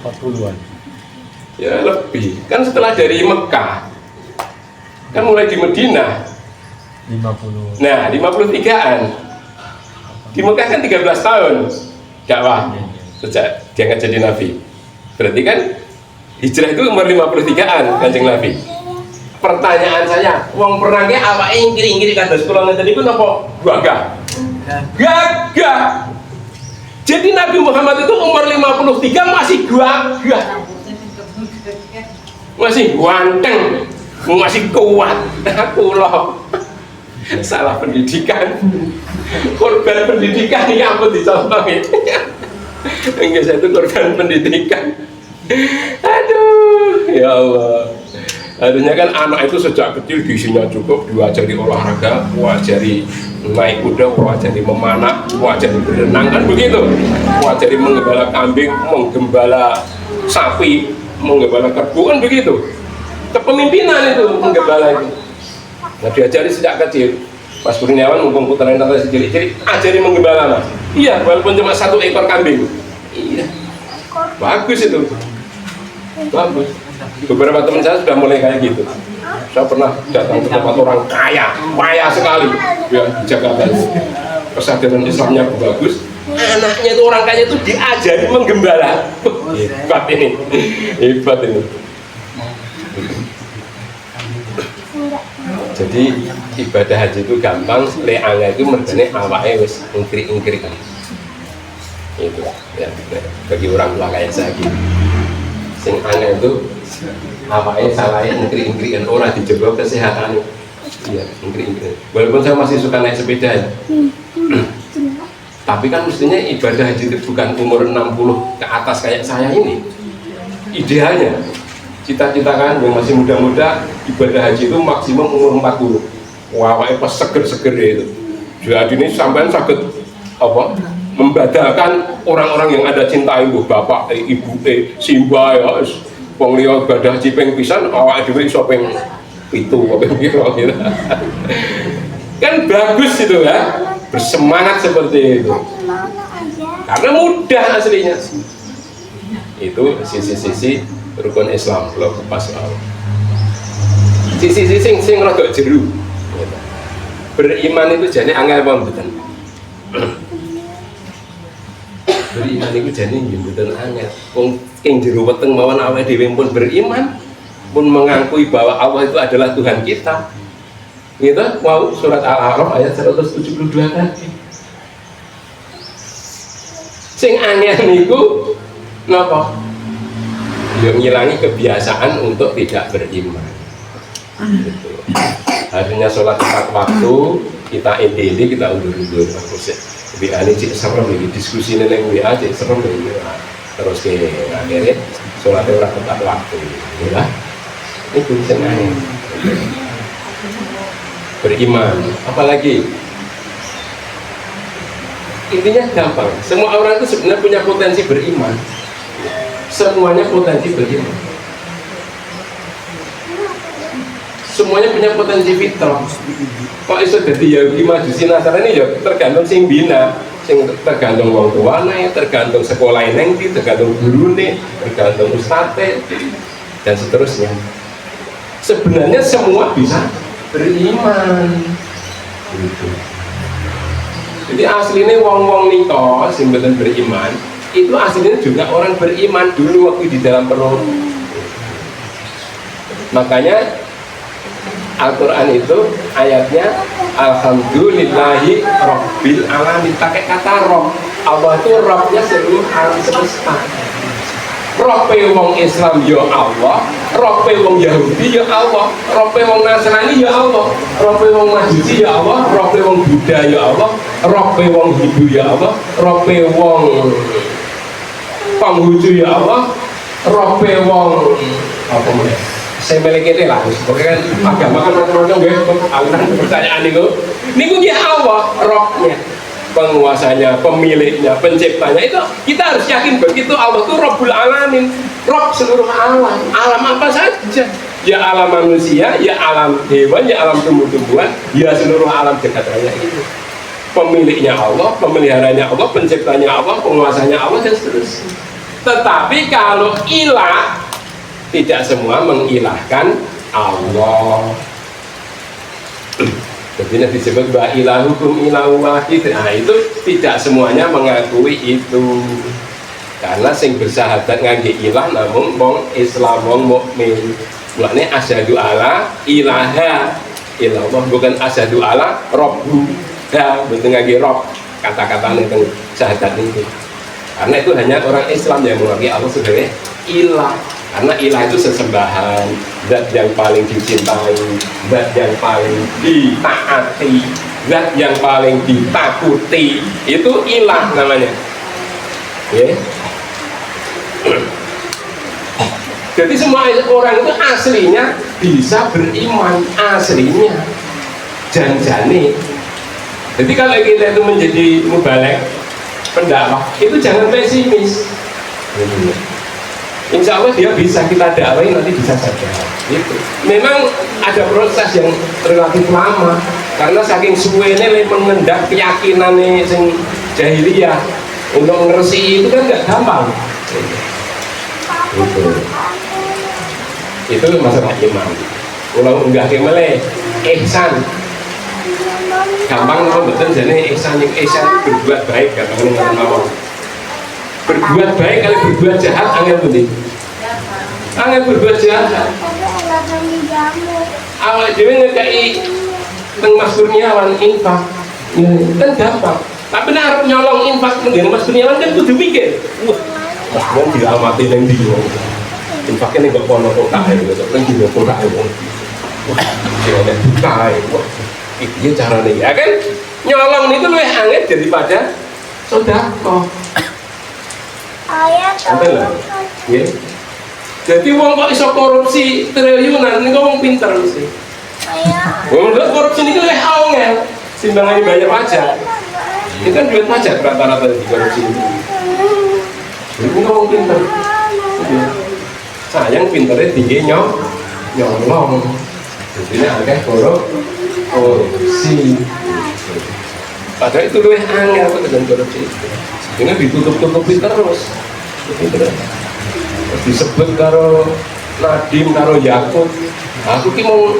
Speaker 2: 40-an.
Speaker 1: Ya lebih, kan setelah dari Mekah, kan mulai di Madinah.
Speaker 2: 50.
Speaker 1: Nah, 53-an. Di Mekah kan 13 tahun dakwah sejak diangkat jadi nabi. Berarti kan hijrah itu umur 53-an Kanjeng Nabi. Pertanyaan saya, wong perangnya awake ingkir-ingkir kados kula ngeten niku napa gagah? Gagah. Jadi Nabi Muhammad itu umur 53 masih gagah. Masih ganteng, masih kuat. Aku loh. Salah pendidikan, korban pendidikan ini apa dicontohin? Enggak, saya itu korban pendidikan. Aduh, ya Allah. Harusnya kan anak itu sejak kecil gizinya cukup, diajari olahraga, diajari naik kuda, diajari memanah, diajari berenang, kan begitu. Diajari menggembala kambing, menggembala sapi, menggembala kerbau, kan begitu. Kepemimpinan itu menggembala itu. Nah, diajari sejak kecil. Mas Kurniawan mumpung putranya si cilik-cilik, ajari menggembala lah. Iya, walaupun cuma 1 ekor kambing. Iya, bagus itu. Bagus. Beberapa teman saya sudah mulai kayak gitu. Saya pernah datang ke tempat orang kaya sekali. Ya, di Jakarta. Kesadaran Islamnya bagus. Anaknya itu orang kaya itu diajari menggembala. Hebat ini. Hebat ini. Jadi ibadah haji itu gampang, le angel itu mergane awake wis ingkir-ingkir kan. Itu ya, bagi orang tua kayak saya gitu. Sing angel itu awake salahe ingkir-ingkir kan ora dijaga kesehatan. Iya, ingkir-ingkir. Walaupun saya masih suka naik sepeda ya. Tapi kan mestinya ibadah haji itu bukan umur 60 ke atas kayak saya ini. Idealnya cita-cita kan yang masih muda-muda ibadah haji itu maksimum umur 40. Wah, pas seger-seger itu. Jadi ini sampai sakit apa? Membadalkan orang-orang yang ada cinta ibu, bapak, ibu, simba ya, wong liya ibadah haji ping pisan, awake dhewe iso ping 7 apa piro gitu. Kan bagus itu ya, bersemangat seperti itu. Karena mudah aslinya. Itu sisi-sisi rukun Islam kalau pas lalu sisi-sisi sing rada jeru beriman itu jane angel apa mboten beriman itu jane nggih mboten angel wong ing jero weteng mawon awake dhewe pun beriman pun mengakui bahwa Allah itu adalah Tuhan kita gitu. Wow, surat Al-A'raf ayat 172 kan sing angel niku napa? Dia ngilangi kebiasaan untuk tidak beriman. Gitu. Akhirnya sholat tepat waktu, kita ini kita undur-undur. WA ini cik serem lagi diskusi neng WA cik serem lagi. Terus ke akhirnya sholatnya orang tepat waktu, ya. Ini kuncinya beriman. Apalagi intinya gampang. Semua orang itu sebenarnya punya potensi beriman. Semuanya potensi beriman. Semuanya punya potensi fitrah. Kok iso dadi Yahudi Majusi Nasrani ya tergantung sing bina, sing tergantung wong tuane, tergantung sekolah neng ndi, tergantung gurune, tergantung ustadze dan seterusnya. Sebenarnya semua bisa beriman. Gitu. Jadi aslinya wong-wong niko sing mboten beriman, itu aslinya juga orang beriman dulu waktu di dalam perut. Makanya Al-Quran itu ayatnya Alhamdulillahi Rabbil Alamin, pakai kata Rob. Allah itu Robnya seluruh alam semesta. Robe wong Islam ya Allah, robe wong Yahudi ya Allah, robe wong Nasrani ya Allah, robe wong Majusi ya Allah, robe wong Buddha ya Allah, robe wong Hindu ya Allah, robe wong Konghucu ya Allah, robe wong apa namanya? Saya memiliki ini lah, pokoknya kan agama kan macam-macam ya, aliran pertanyaan itu ya Allah, Robnya, penguasanya, pemiliknya, penciptanya, itu kita harus yakin begitu. Allah itu Rabbul Alamin, Rob seluruh alam, alam apa saja, ya alam manusia, ya alam hewan, ya alam tumbuh-tumbuhan, ya seluruh alam jagat raya itu. Pemiliknya Allah, pemeliharanya Allah, penciptanya Allah, penguasanya Allah, dan seterusnya. Tetapi kalau ilah, tidak semua mengilahkan Allah. Jadi disebut bahwa ilahukum ilahu wahid. Nah itu tidak semuanya mengakui itu. Karena sing bersahadat ngangge ilah namun wong Islam, wong mukmin. Mulane asyhadu alla ilaha illallah, bukan asyhadu alla rabbu. Ya, betul ngangge rob kata-katanya teng syahadat itu. Karena itu hanya orang Islam yang mengakui Allah sebagai ilah. Karena ilah itu sesembahan, zat yang paling dicintai, zat yang paling ditaati, zat yang paling ditakuti, itu ilah namanya. Yeah. Jadi semua orang itu aslinya bisa beriman, aslinya janjane. Jadi kalau kita itu menjadi mubalek pendakwah, itu jangan pesimis. Insya Allah dia bisa kita dakwai, nanti bisa saja. Gitu. Memang ada proses yang relatif lama karena saking suwene mengendap keyakinan sing jahiliyah untuk ngeresi itu kan nggak gampang. Gitu. Itu masalah iman. Kalau enggak kemale ihsan. Gampang apa betul jadi ihsan berbuat baik gampang ngomong. Berbuat baik kali berbuat jahat angel benih. Angel berbuat jahat. Awal dewe ngekei teng Mas Kurniawan infak. Kan gampang. Tapi nek arep nyolong infak ngene Mas Kurniawan kan kudu mikir. Wah, Mas wong diamati ning ndi wong. Infaknya ning kok kono kok kae kok ning ndi kok kae wong. Wah, kira nek kae. Wah, iki carane ya kan nyolong niku luwih angel daripada sedekah. Sampai lah, ya. Jadi wong kok iso korupsi triliunan, ini wong pinter mesti. Wong korupsi ini kan angel, timbangannya bayar pajak. Ini kan duit pajak rata-rata di korupsi ini. Ini wong pinter. Sayang pinternya tinggi nyolong. Jadi ini agak korupsi. Padahal itu lebih angel dengan korupsi. Ini ditutup-tutupi terus. Disebut karo Nadim karo Yakub. Aku ki mau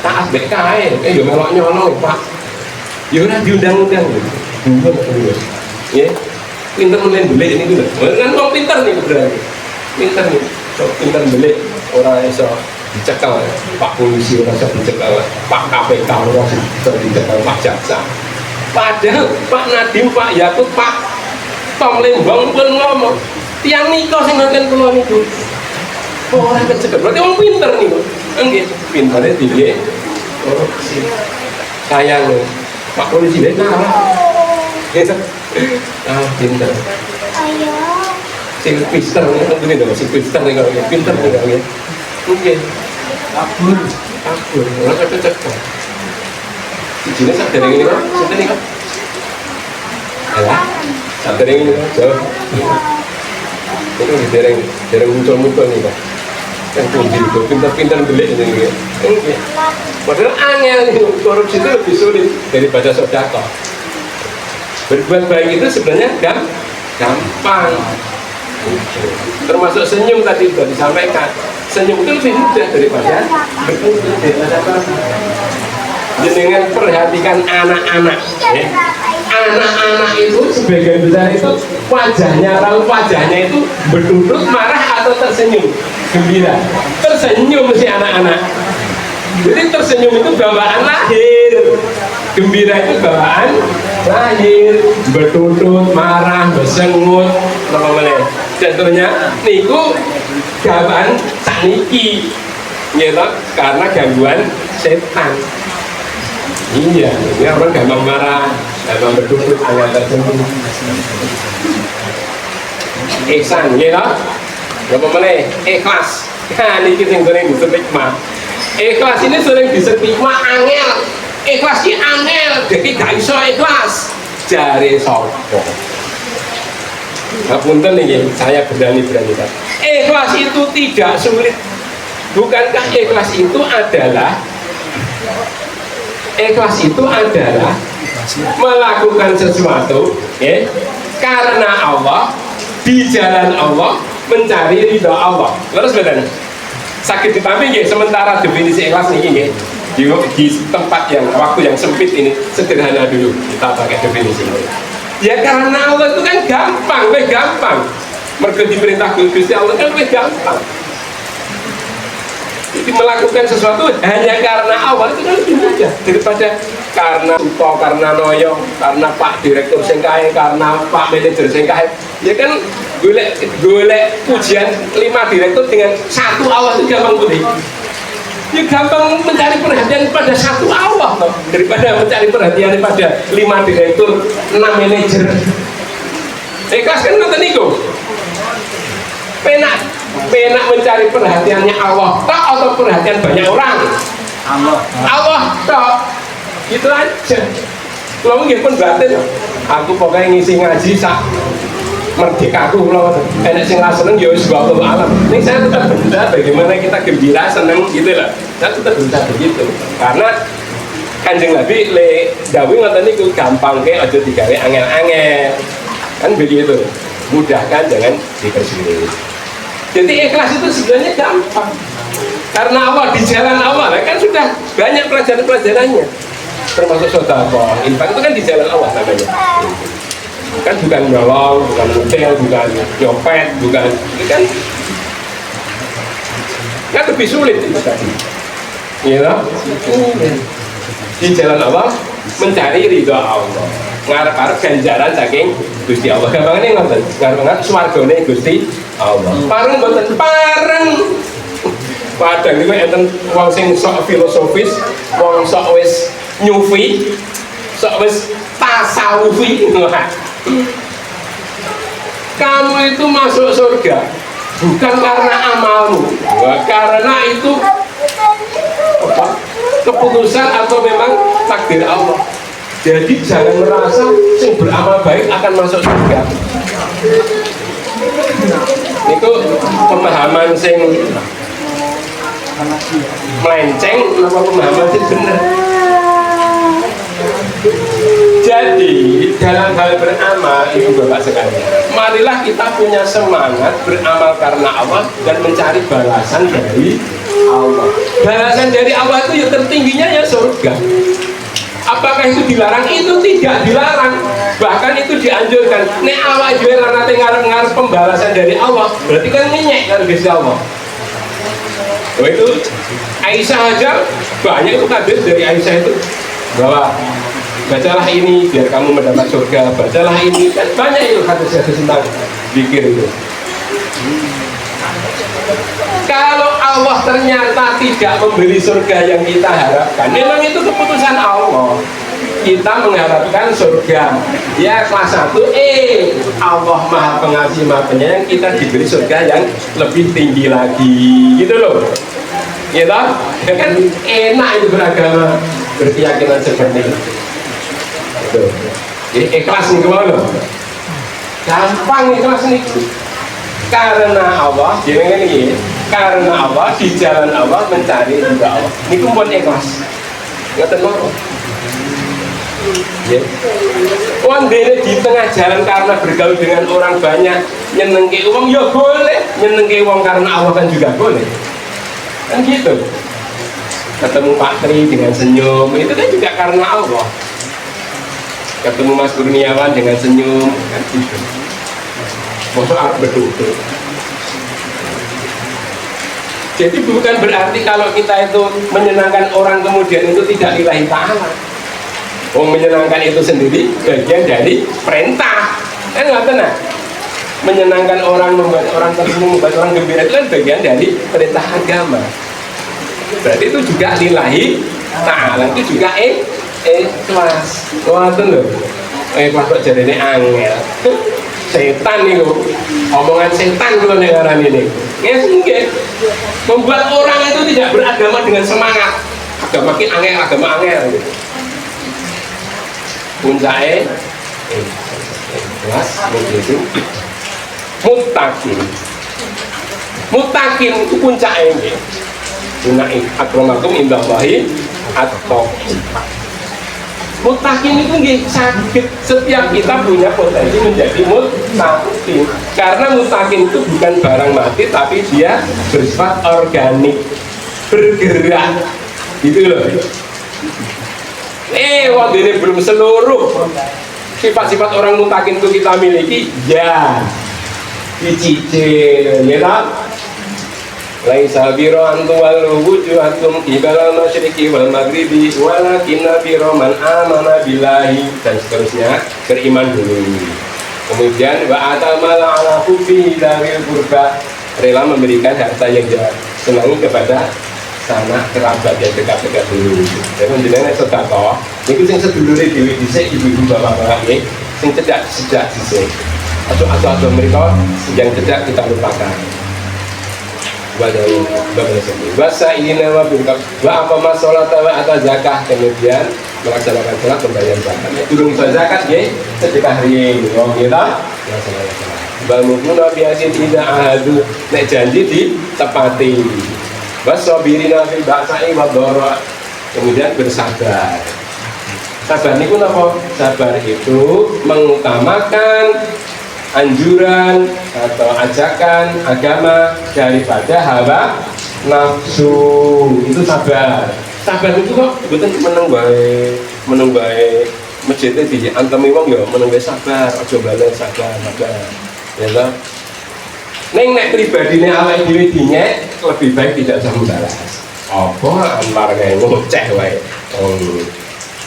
Speaker 1: taat mek kae, yo melok nyolong, Pak. Yo ora diundang-undang. Dua terus. Ya. Pinter menen belik niku lho. Kan wong pinter niku berarti. Pinter niku. Sok pinter belik ora iso dicekel. Pak polisi ora iso dicekel. Pak KPK ora iso dicekel, Pak jaksa. Padahal Pak Nadim, Pak Yakub, Pak Tom Lembang pun ngomong tiang nikah sing ngoten kula niku ora kecekel berarti wong pinter niku Enggak, pintarnya tinggi. Korupsi. Sayang, Pak Polisi deh gitu. Pintar. Sing pinter nih dong, sing pinter nih kalau pinter nih kalau mungkin kabur, orang kata cekak. Sini saat dari ini kan, saat ini kan, ya, saat dari ini kan, jauh. Itu dereng muncul nih kan. Yang kunci itu pintar-pintar beli ini. Enggak. Padahal angel korupsi itu lebih sulit daripada sedekah. Berbuat baik itu sebenarnya gampang. Termasuk senyum tadi sudah disampaikan. Senyum itu lebih mudah daripada jenengan perhatikan anak-anak. Anak-anak itu sebagian besar itu wajahnya itu berduduk, marah atau tersenyum, gembira. Tersenyum si anak-anak. Jadi tersenyum itu bawaan lahir, gembira itu bawaan lahir, bertutut, marah, bersengut, apa mana? Contohnya, niku bawaan saniki, gitu, karena gangguan setan. Iya, ini orang gampang marah, gampang bertutut, agak tersenyum. Ihsan, gitu, apa mana? Ikhlas. Nah, niki yang sering disebut ikhlas ini sering distigma angel. Ikhlas ini angel, jadi gak iso ikhlas. Jari sopo. Ngapunten nih, saya berani kan. Ikhlas itu tidak sulit. Bukankah ikhlas itu adalah melakukan sesuatu karena Allah, di jalan Allah, mencari ridha Allah. Terus bedanya sakit dipahami ya, sementara definisi ikhlas ini di tempat yang waktu yang sempit ini sederhana dulu kita pakai definisi ini. Ya karena Allah itu kan gampang, mergo diperintah Gusti Allah kan gampang. Jadi melakukan sesuatu hanya karena Allah itu kan lebih mudah daripada karena suto, karena noyo, karena Pak Direktur sing kae, karena Pak Manajer sing kae. Ya kan golek pujian 5 direktur dengan 1 Allah itu gampang putih. Ya gampang mencari perhatian pada 1 Allah toh, daripada mencari perhatian pada 5 direktur, 6 manajer. Ikhlas kan ngoten niku. Penak mencari perhatiannya Allah toh atau perhatian banyak orang? Allah toh. Gitu aja. Kalau nggih pun batin, aku pokoknya ngisi ngaji sak merdeka aku, kalau enak sing seneng ya wis wallahu alam. Ini saya tetap berusaha bagaimana kita gembira, seneng gitu lah. Saya tetap berusaha begitu. Karena Kanjeng Nabi le dawuh ngoten niku gampang ke aja digawe angel-angel. Kan begitu. Mudahkan, jangan dipersulit. Jadi ikhlas itu sebenarnya gampang. Karena Allah, di jalan Allah kan sudah banyak pelajaran-pelajarannya. Termasuk sedekah, infak itu kan di jalan Allah namanya. Kan bukan nyolong, bukan ngutang, bukan nyopet, bukan itu kan lebih sulit itu tadi. Ya, di jalan Allah mencari ridha Allah, ngarep-arep ganjaran saking Gusti Allah. Gampangane ngoten, ngarep-arep swargane Gusti Allah. Pareng mboten pareng. Padahal niku enten wong sing sok filosofis, wong sok wis nyufi, sok wis tasawufi. Kamu itu masuk surga bukan karena amalmu, karena itu keputusan atau memang takdir Allah. Jadi jangan merasa sing beramal baik akan masuk surga. Itu pemahaman sing melenceng, apa pemahaman sing benar. Jadi dalam hal beramal itu Bapak sekalian, marilah kita punya semangat beramal karena Allah dan mencari balasan dari Allah. Balasan dari Allah itu yang tertingginya ya surga. Apakah itu dilarang? Itu tidak dilarang, bahkan itu dianjurkan. Nek awak dhewe lan ate ngarep-ngarep pembalasan dari Allah, berarti kan nyenyek karo Gusti Allah. Oh itu Aisyah aja banyak itu hadis dari Aisyah itu bahwa bacalah ini biar kamu mendapat surga, bacalah ini, kan banyak itu hadis-hadis tentang zikir itu. Kalau Allah ternyata tidak memberi surga yang kita harapkan, memang itu keputusan Allah. Kita mengharapkan surga ya kelas 1 Allah maha pengasih maha penyayang, kita diberi surga yang lebih tinggi lagi gitu loh, gitu ya kan. Enak itu beragama, berkeyakinan seperti itu. Jadi ikhlas nih kemana? Gampang ikhlas nih, karena Allah ini, karena Allah, di jalan Allah, mencari juga Allah. Ini kumpul ikhlas. Ngerti apa? Ya. Uang dene di tengah jalan karena bergaul dengan orang banyak, nyenengke uang ya boleh, nyenengke uang karena Allah kan juga boleh. Kan gitu. Ketemu Pak Tri dengan senyum, itu kan juga karena Allah. Ketemu Mas Kurniawan dengan senyum, kan gitu. Masuk betul-betul. Jadi bukan berarti kalau kita itu menyenangkan orang kemudian itu tidak lillahi ta'ala. Menyenangkan itu sendiri bagian dari perintah, kan nggak tenang. Menyenangkan orang, membuat orang tersenyum, membuat orang gembira itu kan bagian dari perintah agama. Berarti itu juga lillahi ta'ala, itu juga ikhlas. Wah itu loh, ikhlas kok jadi ini angel. Setan itu, omongan setan kalau dengaran ini. Nggak, membuat orang itu tidak beragama dengan semangat. Agama makin angel, agama angel. Gitu. Puncaknya ikhlas begitu. Mutakin itu puncaknya ini. Inna akramakum indallahi at-taqwa. Mutakin itu nggih sakit. Setiap kita punya potensi menjadi mutakin. Karena mutakin itu bukan barang mati, tapi dia bersifat organik, bergerak, gitu loh. Waktu ini belum seluruh sifat-sifat orang mutakin itu kita miliki, ya dicicil, ya tak? Laisa biro antuwallu wujuhakum qibala masyriqi wal maghribi walakinna biro man amana billahi, dan seterusnya. Beriman dulu, kemudian wa atamala ala hubbi dari kurba, rela memberikan harta yang dia senangi kepada sanak kerabat yang dekat-dekat dulu. Jadi menjenengan sedekah niku sing sedulure dhewe dhisik, ibu-ibu bapak-bapak nggih, sing cedak sejak dhisik. Atau mereka yang cedak kita lupakan. Bahasa ini nama berkap wa apa masalah tawa atau zakah, kemudian melaksanakan sholat, membayar zakat. Turun zakat nggih sedekah riyin wong kita melaksanakan. Balmukuna biasa tidak ahadu, nek janji ditepati. Wasobirina fil ba'sa'i wadh-dharra, kemudian bersabar. Sabar niku napa? Sabar itu mengutamakan anjuran atau ajakan agama daripada hawa nafsu. Itu sabar. Sabar itu kok mboten meneng wae masjid di antemi wong ya meneng wae sabar, aja bales sabar. Ya toh? Neng nek pribadine awake dhewe dinyek, lebih baik tidak usah membalas. Apa antar kae ngoceh wae.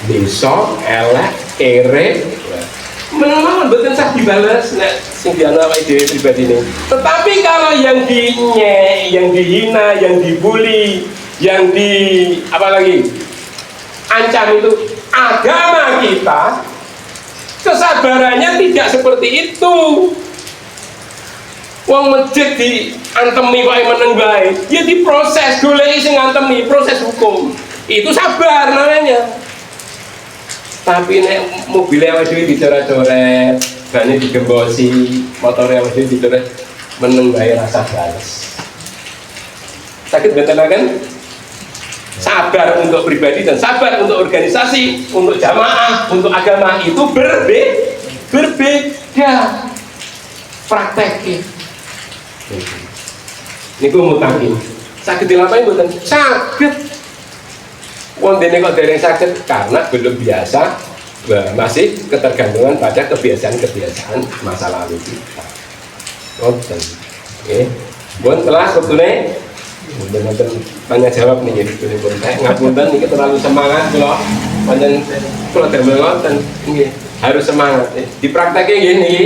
Speaker 1: Desa elek kere menawan mboten sah dibalas nek sing diana awake dhewe pribadine. Tetapi kalau yang dinyek, yang dihina, yang dibully, yang di apa lagi? Ancam itu agama kita, kesabarannya tidak seperti itu. Wong masjid di antemi kok meneng bae, ya diproses, goleki sing antemi, proses hukum. Itu sabar namanya. Tapi nek mobil awake dhewe dicoret-coret, bane digembosi, motor awake dhewe dicoret, meneng bae rasa bales. Sakit betenaken? Sabar untuk pribadi dan sabar untuk organisasi, untuk jamaah, untuk agama itu berbeda prakteknya. Niku mutakin. Sakit dilampahi mboten? Sakit. Wong dene kok dereng sakit karena belum biasa, masih ketergantungan pada kebiasaan-kebiasaan masa lalu kita. Ngoten. Nggih. Mun kelas wektune mboten tanya jawab nih jadi pun ngapunten niki terlalu semangat kula. Pancen kula damel ngoten nggih, harus semangat. Dipraktekke nggih niki.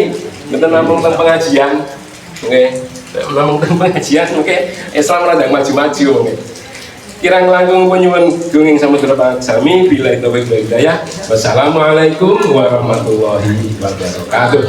Speaker 1: Mboten namung teng pengajian. Nggih. Memang pengajian mungkin Islam rada maju-maju mungkin. Kirang langkung penyuwun dongeng samudra sami bila itu hidayah. Wassalamualaikum warahmatullahi wabarakatuh.